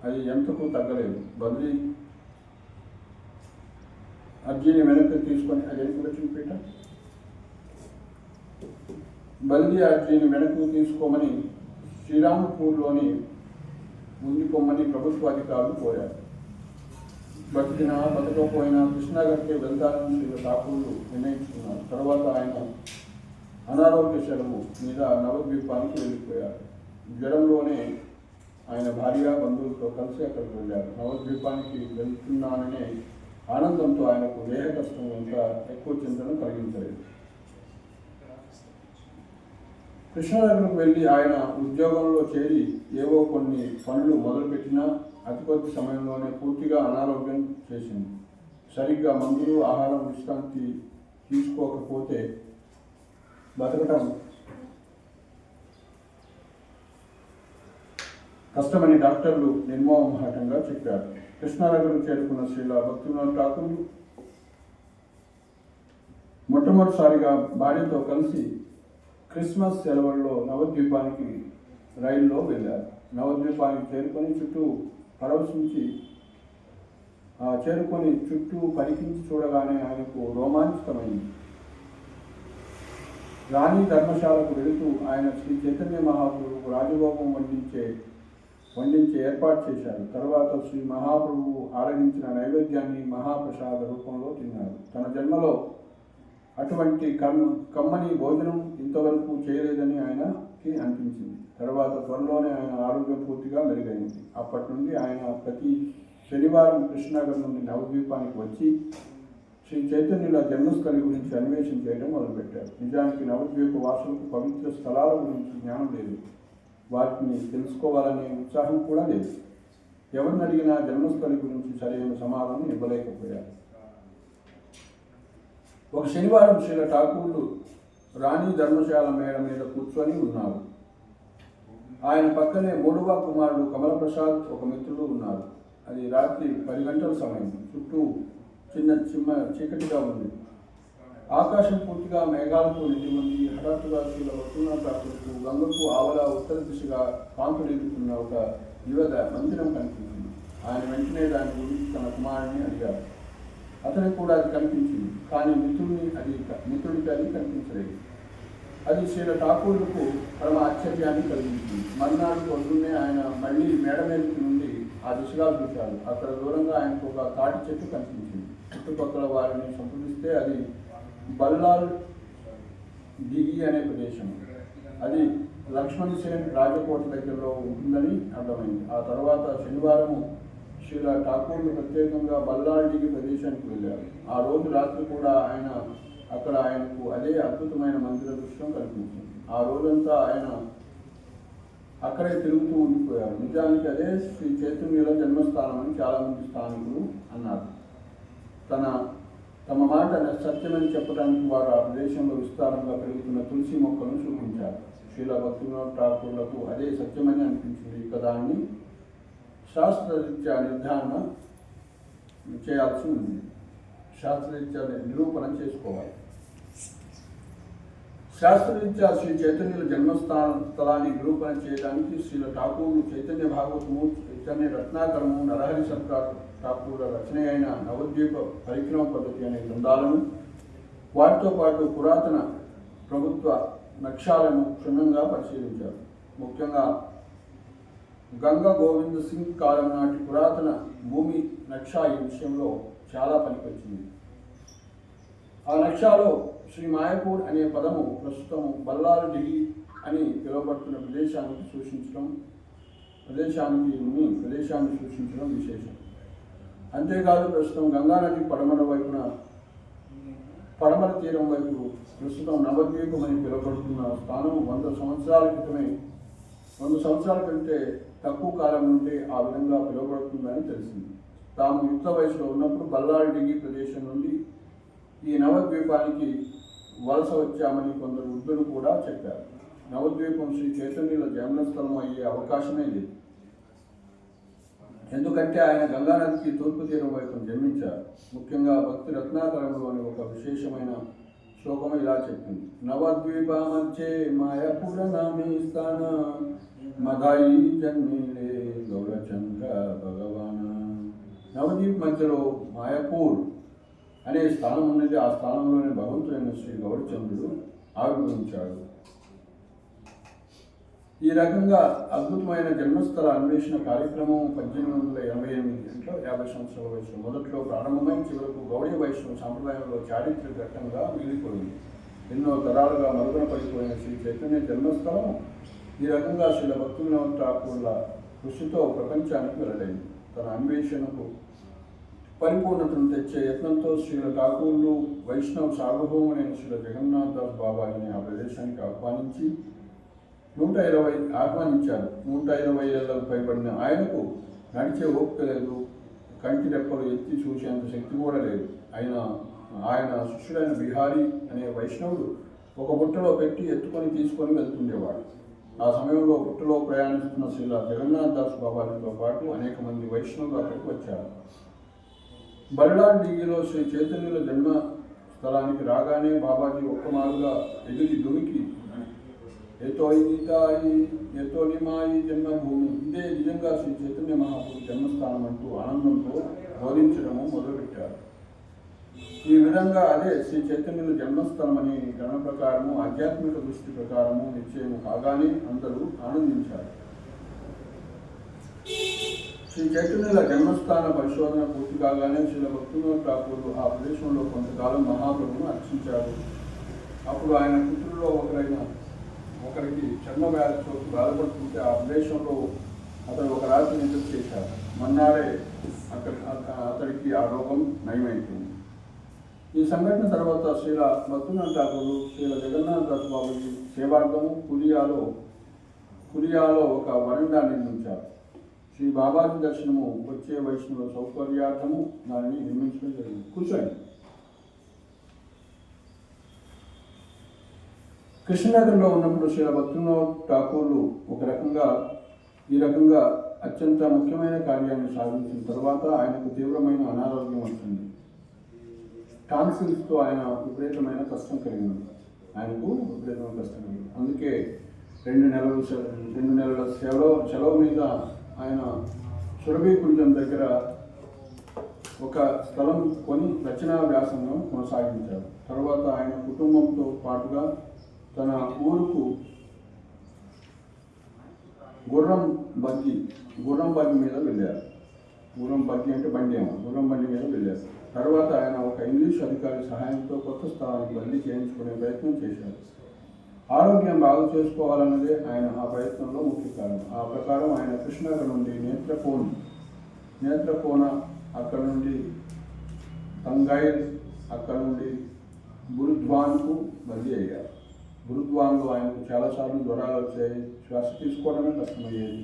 అది ఎంతకు తగ్గలేదు. బదిలీ అర్జీని వెనక్కి తీసుకొని బదిలీ అర్జీని వెనక్కి తీసుకోమని శ్రీరాంపూర్లోని ఉండిపోమని ప్రభుత్వ అధికారులు కోరారు. బతికినా బతకపోయినా కృష్ణాగర్కే వెళ్తారని శ్రీ ఠాకూర్లు నిర్ణయించుకున్నారు. తర్వాత ఆయన అనారోగ్య సెలవు మీద నవద్వీపానికి వెళ్ళిపోయారు. జ్వరంలోనే ఆయన భార్య బంధువులతో కలిసి అక్కడికి వెళ్ళారు. నవద్వీపానికి వెళ్తున్నాననే ఆనందంతో ఆయనకు దేహ కష్టం ఇంకా ఎక్కువ చింతన కలిగించలేదు. కృష్ణానగర్కు వెళ్ళి ఆయన ఉద్యోగంలో చేరి ఏవో కొన్ని పనులు మొదలుపెట్టినా అతి కొద్ది సమయంలోనే పూర్తిగా అనారోగ్యం చేసింది. సరిగ్గా మందులు, ఆహారం, విశ్రాంతి తీసుకోకపోతే బతకటం కష్టమని డాక్టర్లు నిర్మోహమాటంగా చెప్పారు. కృష్ణానగర్ చేరుకున్న శ్రీల భక్తినాథ్ ఠాకూర్లు మొట్టమొదటిసారిగా భార్యతో కలిసి క్రిస్మస్ సెలవుల్లో నవద్వీపానికి రైల్లో వెళ్ళారు. నవద్వీపానికి చేరుకొని చుట్టూ పరికించి చూడగానే ఆయనకు రోమాంచితమైంది. రాణి ధర్మశాలకు వెళుతూ ఆయన శ్రీ చైతన్య మహాప్రభువుకు రాజభోగం వండించే ఏర్పాటు చేశారు. తర్వాత శ్రీ మహాప్రభువు ఆరగించిన నైవేద్యాన్ని మహాప్రసాద రూపంలో తిన్నారు. తన జన్మలో అటువంటి కమ్మని భోజనం ఇంతవరకు చేయలేదని ఆయనకి అనిపించింది. తర్వాత త్వరలోనే ఆయన ఆరోగ్యం పూర్తిగా మెరుగైంది. అప్పటి నుండి ఆయన ప్రతి శనివారం కృష్ణానగర్ నుండి నవద్వీపానికి వచ్చి శ్రీ చైతన్యుల జన్మస్థలి గురించి అన్వేషణ చేయడం మొదలుపెట్టారు. నిజానికి నవద్వీప వాసులకు పవిత్ర స్థలాల గురించి జ్ఞానం లేదు. వాటిని తెలుసుకోవాలనే ఉత్సాహం కూడా లేదు. ఎవరిని అడిగినా జన్మస్థలి గురించి సరైన సమాధానం ఇవ్వలేకపోయారు. ఒక శనివారం శ్రీల ఠాకూర్లు రాణి ధర్మశాల మేడ మీద కూర్చొని ఉన్నారు. ఆయన పక్కనే మూడవ కుమారుడు కమలప్రసాద్, ఒక మిత్రుడు ఉన్నారు. అది రాత్రి 10 గంటల సమయం. చుట్టూ చిన్న చీకటిగా ఉంది. ఆకాశం పూర్తిగా మేఘాలతో నిండి ఉంది. హఠాత్తుగా శ్రీల భక్తినాథ్ ఠాకూర్కు గంగకు ఆవల ఉత్తర దిశగా కాంతులేదుతున్న ఒక యువత మందిరం కనిపించింది. ఆయన వెంటనే దాని గురించి తన కుమారుడిని అడిగారు. అతనికి కూడా అది కనిపించింది. కానీ మిత్రుడికి అది కనిపించలేదు. అది శ్రీల ఠాకూర్లకు పరమ ఆశ్చర్యాన్ని కలిగించింది. మర్నాడు పొద్దున్నే ఆయన మళ్ళీ మేడ మీదకి నుండి ఆ దిశగా చూశారు. అక్కడ దూరంగా ఆయనకు ఒక తాటి చెట్టు కనిపించింది. చుట్టుపక్కల వారిని సంప్రదిస్తే అది బల్లాల్ దిగి అనే ప్రదేశం. అది లక్ష్మణ్ సేన్ రాజకోట దగ్గరలో ఉంటుందని అర్థమైంది. ఆ తర్వాత శనివారము శ్రీల ఠాకూర్లు ప్రత్యేకంగా బల్లాల్ దిగి ప్రదేశానికి వెళ్ళారు. ఆ రోజు రాత్రి కూడా ఆయనకు అదే అద్భుతమైన మందిర దృశ్యం కనిపించింది. ఆ రోజంతా ఆయన అక్కడే తిరుగుతూ ఉండిపోయారు. నిజానికి అదే శ్రీ చైతన్యుల జన్మస్థానం అని చాలామంది స్థానికులు అన్నారు. తమ మాట సత్యమని చెప్పడానికి వారు ఆ ప్రదేశంలో విస్తారంగా పెరుగుతున్న తులసి మొక్కలను చూపించారు. శ్రీల భక్తివినోద్ ఠాకూర్లకు అదే సత్యమని అనిపించింది. ఇక దాన్ని శాస్త్రరీత్యా నిర్ధారణ చేయాల్సి ఉంది. శాస్త్రరీత్యా నిరూపణ చేసుకోవాలి. శాస్త్రరీత్యా శ్రీ చైతన్యుల స్థలాన్ని నిరూపణ చేయడానికి శ్రీల ఠాకూర్లు చైతన్య భాగవతము, చైతన్య రత్నాకరము, నరహరి సర్కార్ ఠాకూర్ల రచన అయిన నవద్వీప పరిక్రమ పద్ధతి అనే గ్రంథాలను, వాటితో పాటు పురాతన ప్రభుత్వ నక్షాలను క్షుణ్ణంగా పరిశీలించారు. ముఖ్యంగా గంగ గోవింద్ సింగ్ కాలం నాటి పురాతన భూమి నక్షా ఈ విషయంలో చాలా పనికొచ్చింది. ఆ నక్షాలో శ్రీ మాయపూర్ అనే పదము ప్రస్తుతం బల్లాల్ ఢిల్లీ అని పిలువబడుతున్న ప్రదేశాన్ని సూచించడం విశేషం. అంతేకాదు ప్రస్తుతం గంగానది పడమర తీరం వైపు ప్రస్తుతం నవద్వీపం అని పిలువబడుతున్న స్థానం 100 సంవత్సరాల కంటే తక్కువ కాలం నుండి ఆ విధంగా పిలువబడుతుందని తెలిసింది. తాము యుక్త వయసులో ఉన్నప్పుడు బల్లాల్ ఢిల్లీ ప్రదేశం నుండి ఈ నవద్వీపానికి వలస వచ్చామని కొందరు వృద్ధులు కూడా చెప్పారు. నవద్వీపం శ్రీ చైతన్యుల జన్మస్థలం అయ్యే అవకాశమే లేదు. ఎందుకంటే ఆయన గంగానదికి తూర్పు తీరం వైపు జన్మించారు. ముఖ్యంగా భక్తి రత్నాకరంలోని ఒక విశేషమైన శ్లోకం ఇలా చెప్పింది: నవద్వీప మధ్యే మాయాపూర నామీ స్థాన మదాయి జన్మిలే గౌరచంద్ర భగవాన. నవద్వీప్ మధ్యలో మాయాపూర్ అనే స్థానం ఉన్నది. ఆ స్థానంలోని భగవంతుడైన శ్రీ గౌరచంద్రుడు ఆవిర్భవించాడు. ఈ రకంగా అద్భుతమైన జన్మస్థల అన్వేషణ కార్యక్రమం 1888 అంటే 50 సంవత్సరాల వయసులో మొదట్లో ప్రారంభమై చివరకు గౌడీయ వైష్ణవ సాంప్రదాయంలో చారిత్రక ఘట్టంగా మిగిలిపోయింది. ఎన్నో తరాలుగా మరుగున పడిపోయిన శ్రీ చైతన్య జన్మస్థలం ఈ రకంగా శ్రీల భక్తివినోద్ ఠాకూర్ల కృషితో ప్రపంచానికి వెల్లడైంది. తన అన్వేషణకు పరిపూర్ణతను తెచ్చే యత్నంతో శ్రీల ఠాకూర్లు వైష్ణవ సార్వభౌముడైన శ్రీల జగన్నాథ్ దాస్ బాబాని ఆ ప్రదేశానికి ఆహ్వానించారు. 120 ఏళ్లకు పైబడిన ఆయనకు నడిచే ఓపిక లేదు, కంటి రెప్పలు ఎత్తి చూసేంత శక్తి కూడా లేదు. ఆయన శిష్యుడైన బిహారీ అనే వైష్ణవుడు ఒక బుట్టలో పెట్టి ఎత్తుకొని తీసుకొని వెళ్తుండేవాడు. ఆ సమయంలో బుట్టలో ప్రయాణిస్తున్న శ్రీల జగన్నాథ్ దాస్ బాబాతో పాటు అనేక మంది వైష్ణవులు అక్కడికి వచ్చారు. బల్లాల్ ఢిల్లీలో శ్రీ చైతన్యుల జన్మ స్థలానికి రాగానే బాబాజీ ఒక్కమారుగా ఎగిరి దుమికి ఎతో నిమాయి జన్మభూమి, ఇదే నిజంగా శ్రీ చైతన్య మహాప్రభు జన్మస్థానం అంటూ ఆనందంతో బోధించడము మొదలుపెట్టారు. ఈ విధంగా అదే శ్రీ చైతన్యుల జన్మస్థలమని గణన ప్రకారము, ఆధ్యాత్మిక దృష్టి ప్రకారము నిశ్చయం కాగానే అందరూ ఆనందించారు. శ్రీ చైతన్యుల జన్మస్థాన పరిశోధన పూర్తి కాగానే శ్రీల భక్తివినోద్ ఠాకూర్లు ఆ ప్రదేశంలో కొంతకాలం మహాప్రభువును అర్చించారు. అప్పుడు ఆయన పుత్రుల్లో ఒకరికి చర్మ వ్యాధితో బాధపడుతుంటే ఆ ప్రదేశంలో అతడు ఒక రాత్రి నిద్ర చేశారు. మన్నాడే అతడికి ఆ రోగం నయమైపోయింది. ఈ సంఘటన తర్వాత శ్రీల భక్తివినోద్ ఠాకూర్లు శ్రీల జగన్నాథ్ దాస్ బాబాజీ సేవార్థము కులియాలో ఒక వరండా నిర్మించారు. శ్రీ బాబాజీ దర్శనము వచ్చే వైష్ణవ సౌకర్యార్థము దానిని నిర్మించడం జరిగింది. కూర్చోండి. కృష్ణనగర్లో ఉన్నప్పుడు శ్రీల భక్తివినోద్ ఠాకూర్లు ఈ రకంగా అత్యంత ముఖ్యమైన కార్యాన్ని సాధించిన తర్వాత ఆయనకు తీవ్రమైన అనారోగ్యం వచ్చింది. టాన్సిల్స్తో విపరీతమైన కష్టం కలిగింది. అందుకే 2 నెలల సెలవు మీద ఆయన సురభికుంజం దగ్గర ఒక స్థలం కొని రచనా వ్యాసంగం కొనసాగించారు. తర్వాత ఆయన కుటుంబంతో పాటుగా తన ఊరుకు గుర్రం బగ్గి మీద వెళ్ళారు. గుర్రం బగ్గి అంటే బండి గుర్రం బండి మీద వెళ్ళారు. తర్వాత ఆయన ఒక ఇంగ్లీష్ అధికారి సహాయంతో కొత్త స్థలానికి బదిలీ చేయించుకునే ప్రయత్నం చేశారు. ఆరోగ్యం బాగు చేసుకోవాలన్నదే ఆయన ఆ ప్రయత్నంలో ముఖ్య కారణం. ఆ ప్రకారం ఆయన కృష్ణనగర్ నుండి నేత్రకోన, అక్కడ నుండి తంగైల్, అక్కడ నుండి గురుద్వాన్కు బదిలీ అయ్యారు. గురుద్వాన్లో ఆయనకు చాలాసార్లు జ్వరాలు వచ్చాయి, శ్వాస తీసుకోవడమే కష్టమయ్యేది.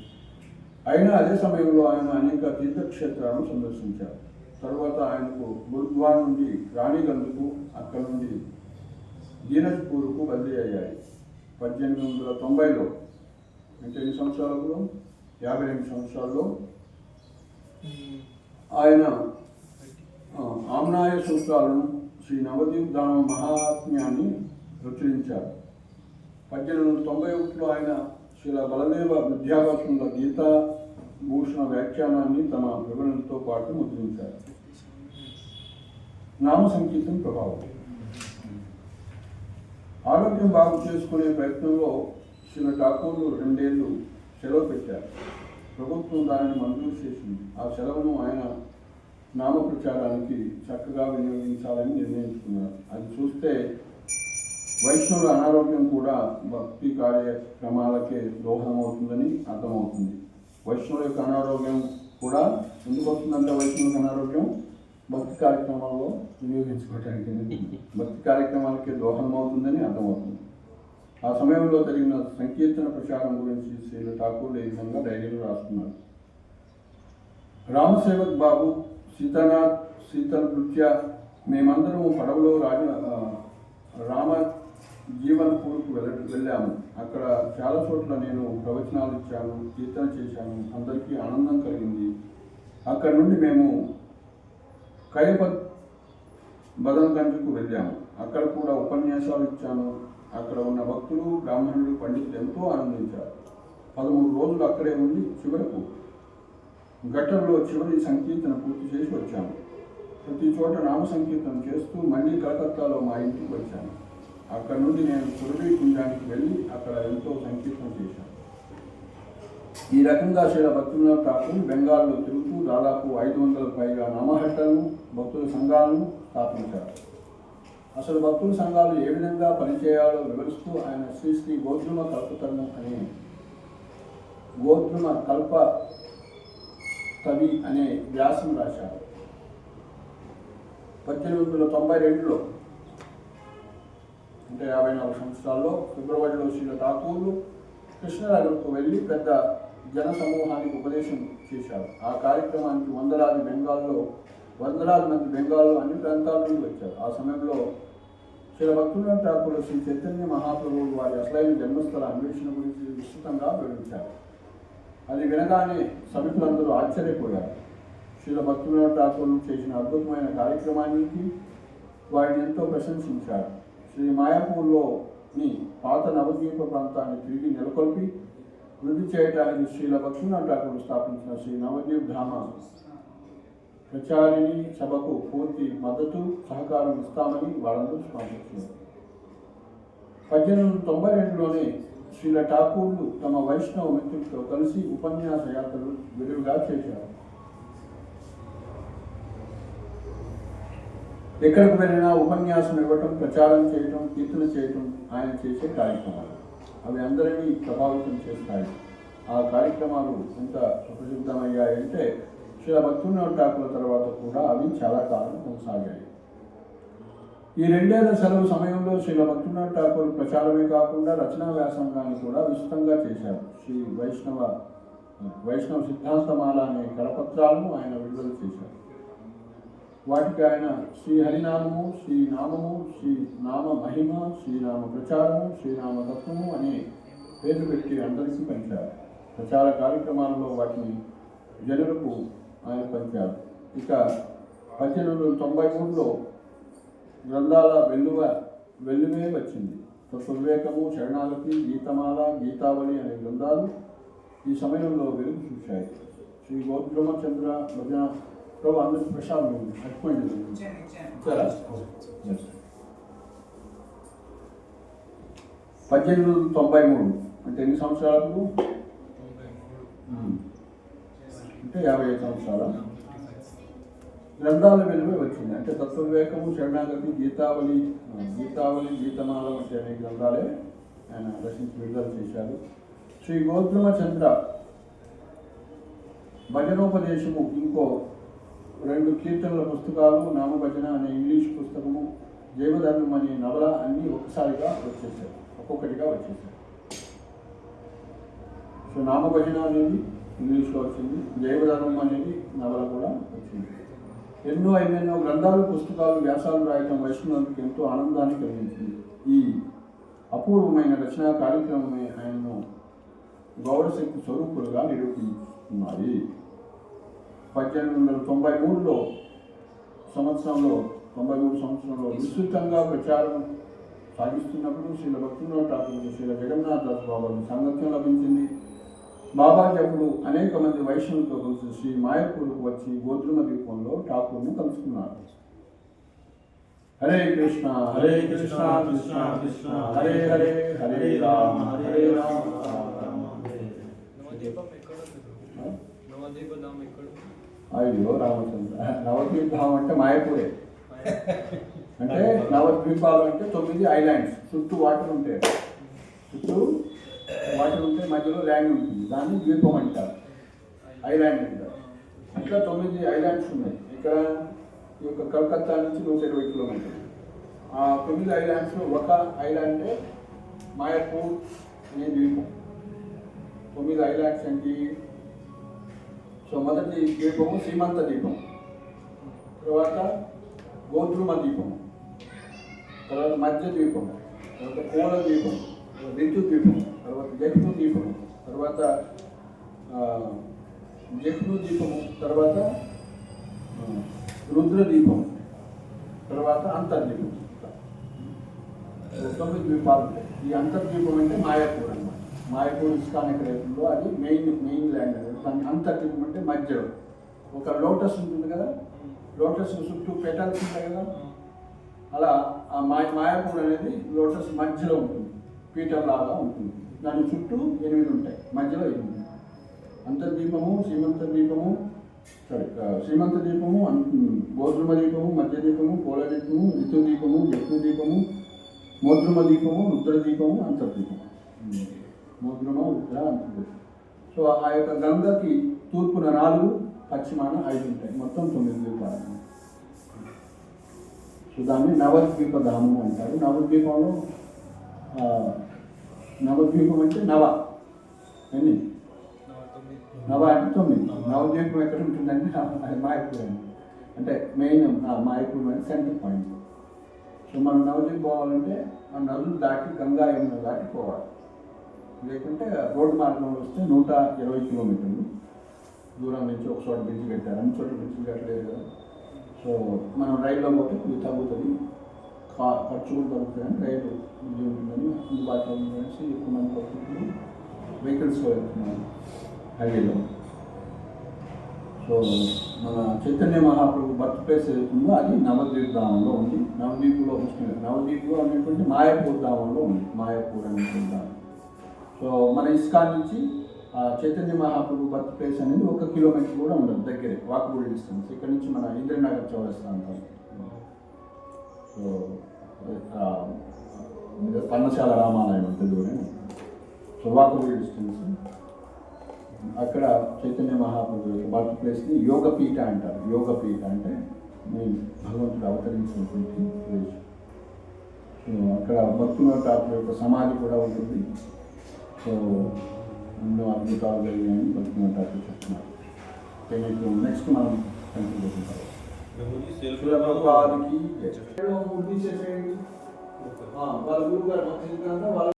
అయినా అదే సమయంలో ఆయన అనేక తీర్థక్షేత్రాలను సందర్శించారు. తరువాత ఆయనకు గురుద్వాన్ నుండి రాణిగంజ్కు, అక్కడ నుండి దీనజ్పూర్కు బదిలీ అయ్యాయి. 1890లో, అంటే ఎన్ని సంవత్సరాలలో, 52 సంవత్సరాల్లో ఆయన ఆమ్నాయ సూత్రాలను, శ్రీ నవదీప్ ధామ మహాత్మ్యాన్ని ప్రచురించారు. 1891లో ఆయన శ్రీల బలదేవ విద్యాభాషణుల గీతా భూషణ వ్యాఖ్యానాన్ని తమ వివరణతో పాటు ముద్రించారు. నామ సంకీర్తన ప్రభావం. ఆరోగ్యం బాగు చేసుకునే ప్రయత్నంలో శ్రీల ఠాకూర్లు 2 ఏళ్ళు సెలవు పెట్టారు. ప్రభుత్వం దానిని మంజూరు చేసింది. ఆ సెలవును ఆయన నామ ప్రచారానికి చక్కగా వినియోగించాలని నిర్ణయించుకున్నారు. అది చూస్తే వైష్ణవుల అనారోగ్యం కూడా భక్తి కార్యక్రమాలకే దోహదమవుతుందని అర్థమవుతుంది. వైష్ణవుల యొక్క అనారోగ్యం కూడా ఎందుకు వస్తుందంటే, వైష్ణవుల అనారోగ్యం భక్తి కార్యక్రమాల్లో వినియోగించుకోవటానికి, భక్తి కార్యక్రమాలకే దోహదమవుతుందని అర్థమవుతుంది. ఆ సమయంలో జరిగిన సంకీర్తన ప్రచారం గురించి శ్రీ ఠాకూర్ ఈ విధంగా డైరీలో రాస్తున్నారు. రామసేవక్ బాబు, సీతానాథ్, శీతల్ నృత్య, మేమందరం పడవలో రామ జీవన్పూర్కు వెళ్ళాము. అక్కడ చాలా చోట్ల నేను ప్రవచనాలు ఇచ్చాను, కీర్తన చేశాను, అందరికీ ఆనందం కలిగింది. అక్కడ నుండి మేము కైపత్ బదన్గంజ్కు వెళ్ళాము. అక్కడ కూడా ఉపన్యాసాలు ఇచ్చాను. అక్కడ ఉన్న భక్తులు, బ్రాహ్మణులు, పండితులు ఎంతో ఆనందించారు. 13 రోజులు అక్కడే ఉండి చివరకు ఘట్టంలో చివరి సంకీర్తన పూర్తి చేసి వచ్చాము. ప్రతి చోట నామ సంకీర్తన చేస్తూ మళ్ళీ కలకత్తాలో మా ఇంటికి వచ్చాను. అక్కడ నుండి నేను సురభి కుంజానికి వెళ్ళి అక్కడ ఎంతో సంకీర్తన చేశాను. ఈ రకంగా శ్రీ భక్తినాథ్ ఠాకూర్ బెంగాల్లో తిరుగుతూ దాదాపు 500 పైగా నామహట్టలను, భక్తుల సంఘాలను స్థాపించారు. అసలు భక్తుల సంఘాలు ఏ విధంగా పనిచేయాలో వివరిస్తూ ఆయన శ్రీ శ్రీ గోద్రుమ కల్పతరుణం అనే గోద్రుమ కల్ప కవి అనే వ్యాసం రాశారు. 1892లో, అంటే 54 సంవత్సరాల్లో ఫిబ్రవరిలో శ్రీ ఠాకూర్లు కృష్ణనగర్కు వెళ్ళి పెద్ద జన సమూహానికి ఉపదేశం చేశారు. ఆ కార్యక్రమానికి వందలాది మంది బెంగాల్లో అన్ని ప్రాంతాల నుండి వచ్చారు. ఆ సమయంలో శ్రీ భక్తినాథ్ ఠాకూర్ శ్రీ చైతన్య మహాప్రభువు వారి అసలైన జన్మస్థల అన్వేషణ గురించి విస్తృతంగా వివరించారు. అది వినగానే సభికులందరూ ఆశ్చర్యపోయారు. శ్రీ భక్తినాథ్ ఠాకూర్ చేసిన అద్భుతమైన కార్యక్రమానికి వారిని ఎంతో ప్రశంసించారు. శ్రీ మాయాపూర్లోని పాత నవద్వీప ప్రాంతాన్ని తిరిగి నెలకొల్పి వృద్ధి చేయడానికి శ్రీల భక్తినాథ్ ఠాకూర్ స్థాపించిన శ్రీ నవద్వీప్ ధామ ప్రచారిణి సభకు పూర్తి మద్దతు, సహకారం ఇస్తామని వాళ్ళందరూ స్పందించారు. 1892లోనే శ్రీల ఠాకూర్లు తమ వైష్ణవ మిత్రులతో కలిసి ఉపన్యాస యాత్రలు విరివిగా చేశారు. ఎక్కడికి వెళ్ళినా ఉపన్యాసం ఇవ్వటం, ప్రచారం చేయటం, కీర్తన చేయటం ఆయన చేసే కార్యక్రమాలు. అవి అందరినీ ప్రభావితం చేస్తాయి. ఆ కార్యక్రమాలు ఎంత సుప్రసిద్ధమయ్యాయంటే శ్రీ భక్తినాథ్ ఠాకూర్ తర్వాత కూడా అవి చాలా కాలం కొనసాగాయి. ఈ 2 ఏళ్ల సెలవు సమయంలో శ్రీ భక్తినాథ్ ఠాకూర్ ప్రచారమే కాకుండా రచనా వ్యాసంగాన్ని కూడా విస్తృతంగా చేశారు. శ్రీ వైష్ణవ సిద్ధాంతమాల అనే కరపత్రాలను ఆయన విడుదల చేశారు. వాటికి ఆయన శ్రీ హరినామము, శ్రీనామము, శ్రీనామ మహిమ, శ్రీనామ ప్రచారము, శ్రీనామ తత్వము అనే పేర్లు పెట్టి అందరికీ పంచారు. ప్రచార కార్యక్రమాలలో వాటిని జనులకు ఆయన పంచారు. ఇక 1893లో గ్రంథాల వెల్లువే వచ్చింది. తత్వవివేకము, శరణాగతి, గీతమాల, గీతావళి అనే గ్రంథాలు ఈ సమయంలో వెలుగు చూశాయి. శ్రీ గోద్రుమచంద్ర భజన ప్రభు అందరికి ప్రసాదం అయిపోయింది. 1893 అంటే ఎన్ని సంవత్సరాలకు? అంటే 55 సంవత్సరాల గ్రంథాల వెలువే వచ్చింది. అంటే తత్వవివేకము, శరణాగతి, గీతావళి, గీతమాల వంటి అనే గ్రంథాలే ఆయన రచించి విడుదల చేశారు. శ్రీ గోద్రుమ చంద్ర భజనోపదేశము, ఇంకో 2 కీర్తనల పుస్తకాలు, నామభజన అనే ఇంగ్లీష్ పుస్తకము, జైవధర్మం అనే నవల అన్నీ ఒకసారిగా వచ్చేసారు, ఒక్కొక్కటిగా వచ్చేసారు. సో నామభజన అనేది ఇంగ్లీష్లో వచ్చింది, జైవధర్మం అనేది నవల కూడా వచ్చింది. ఎన్నెన్నో గ్రంథాలు, పుస్తకాలు, వ్యాసాలు రాయడం వైష్ణవులకు ఎంతో ఆనందాన్ని కలిగించింది. ఈ అపూర్వమైన రచనా కార్యక్రమమే ఆయనను గౌరశక్తి స్వరూపులుగా నిరూపిస్తున్నది. 1893 సంవత్సరంలో విస్తృతంగా ప్రచారం సాగిస్తున్నప్పుడు శ్రీల భక్తివినోద్ ఠాకూర్, శ్రీల జగన్నాథ్ దాస్ బాబాకు సాంగత్యం లభించింది. బాబాజీ అప్పుడు అనేక మంది వైష్ణవులతో కలిసి శ్రీ మాయపూర్కు వచ్చి గోద్రుమ ద్వీపంలో ఠాకూర్ను కలుసుకున్నారు. హరే కృష్ణ హరే కృష్ణ కృష్ణ కృష్ణ హరే హరే హరే రామ హరే రామ. అయ్యో రామచంద్ర, నవద్వీపం అంటే మాయపూరే. అంటే నవద్వీపాలు అంటే 9 ఐలాండ్స్, చుట్టూ వాటర్ ఉంటాయి, మధ్యలో ల్యాండ్ ఉంటుంది, దాన్ని ద్వీపం అంటారు, ఐలాండ్ అంటారు. అట్లా 9 ఐలాండ్స్ ఉన్నాయి. ఇక్కడ ఈ యొక్క కలకత్తా నుంచి 120 కిలోమీటర్లు. ఆ 9 ఐలాండ్స్లో ఒక ఐలాండే మాయపూర్ అనే ద్వీపం. 9 ఐలాండ్స్ ఏంటి? సో మొదటి ద్వీపము సీమంత ద్వీపం, తర్వాత గోద్రుమ ద్వీపం, తర్వాత మధ్య ద్వీపం, తర్వాత కోల ద్వీపం, రితు ద్వీపం, తర్వాత జగ్ను ద్వీపము, తర్వాత జగ్ను ద్వీపము, తర్వాత రుద్ర ద్వీపం, తర్వాత అంతర్ద్వీపం. 9 ద్వీపాలు ఉంటాయి. ఈ అంతర్ద్వీపం అంటే మాయాపూర్ అన్నమాట. మాయాపూర్ ఇస్కాన్ ఎక్కడైతుందో అది మెయిన్ ల్యాండ్ అనేది. దాని అంతర్ద్వీపం అంటే మధ్యలో ఒక లోటస్ ఉంటుంది కదా, లోటస్ చుట్టూ పెటల్స్ ఉంటాయి కదా, అలా ఆ మాయాపూర్ అనేది లోటస్ మధ్యలో ఉంటుంది, పీఠం లాగా ఉంటుంది. దాని చుట్టూ 8 ఉంటాయి, మధ్యలో 8. అంతర్ద్వీపము, సీమంత ద్వీపము, గోద్రుమ ద్వీపము, మధ్య ద్వీపము, పోల ద్వీపము, రితు ద్వీపము, జగ్ను ద్వీపము, మోద్రుమ ద్వీపము, రుద్ర ద్వీపము, అంతర్ద్వీపము. మోద్రుమ, రుద్ర, అంతర్ద్వీపం. సో ఆ యొక్క గంగకి తూర్పున 4, పశ్చిమాన 5 ఉంటాయి, మొత్తం 9 ద్వీపాలు. సో దాన్ని నవద్వీపధామము అంటారు. నవద్వీపం అంటే ఎన్ని? నవ అంటే 9. నవద్వీపం ఎక్కడ ఉంటుందంటే మాయపూర్ అంటే మెయిన్ మాయపూర్ అంటే సెంటర్ పాయింట్. సో మనం నవద్వీపం పోవాలంటే మన నదులు దాటి గంగా యమున దాటి పోవాలి. లేకుంటే రోడ్డు మార్గంలో వస్తే 120 కిలోమీటర్లు దూరం నుంచి ఒక చోట బ్రిడ్జ్ కట్టారు, అన్ని చోట్ల బ్రిడ్జ్ కట్టలేదు కదా. సో మనం రైల్లో పోతే ఇది తగ్గుతుంది, ఖర్చు కూడా తగ్గుతుందని రైలు బిజీ ఉంటుందని అందుబాటులో ఉందని ఎక్కువ మంది పడుతుంది, వెహికల్స్లో వెళ్తున్నాను హైవేలో. సో మన చైతన్య మహాప్రభు బర్త్ ప్లేస్ ఏదైతుందో అది నవద్వీప్ ధామంలో ఉంది. నవద్వీప్లో అనేటువంటి మాయాపూర్ ధామంలో ఉంది, మాయాపూర్ అనేటువంటి ధామం. సో మన ఇస్కాన్ నుంచి చైతన్య మహాప్రభు బర్త్ ప్లేస్ అనేది 1 కిలోమీటర్ కూడా ఉండదు, దగ్గరే, వాకబుల్ డిస్టెన్స్. ఇక్కడ నుంచి మన ఇంద్రనగర్ చౌరస్తా అంటాం. సో పర్ణశాల రామాలయం ఉంటుంది కూడా. So walkable distance. అక్కడ చైతన్య మహాప్రభు బర్త్ ప్లేస్ని యోగపీఠ అంటారు. యోగపీఠ అంటే మెయిన్ భగవంతుడు అవతరించినటువంటి ప్లేస్. సో అక్కడ భక్తివినోద్ ఠాకూర్ యొక్క సమాధి కూడా ఉంటుంది. సో ఎన్నో అద్భుతాలు జరిగాయని భక్తివినోద్ ఠాకూర్ చెప్తున్నారు. నెక్స్ట్ మనం కంటిన్యూ చేస్తాం. వాళ్ళ గురువు గారు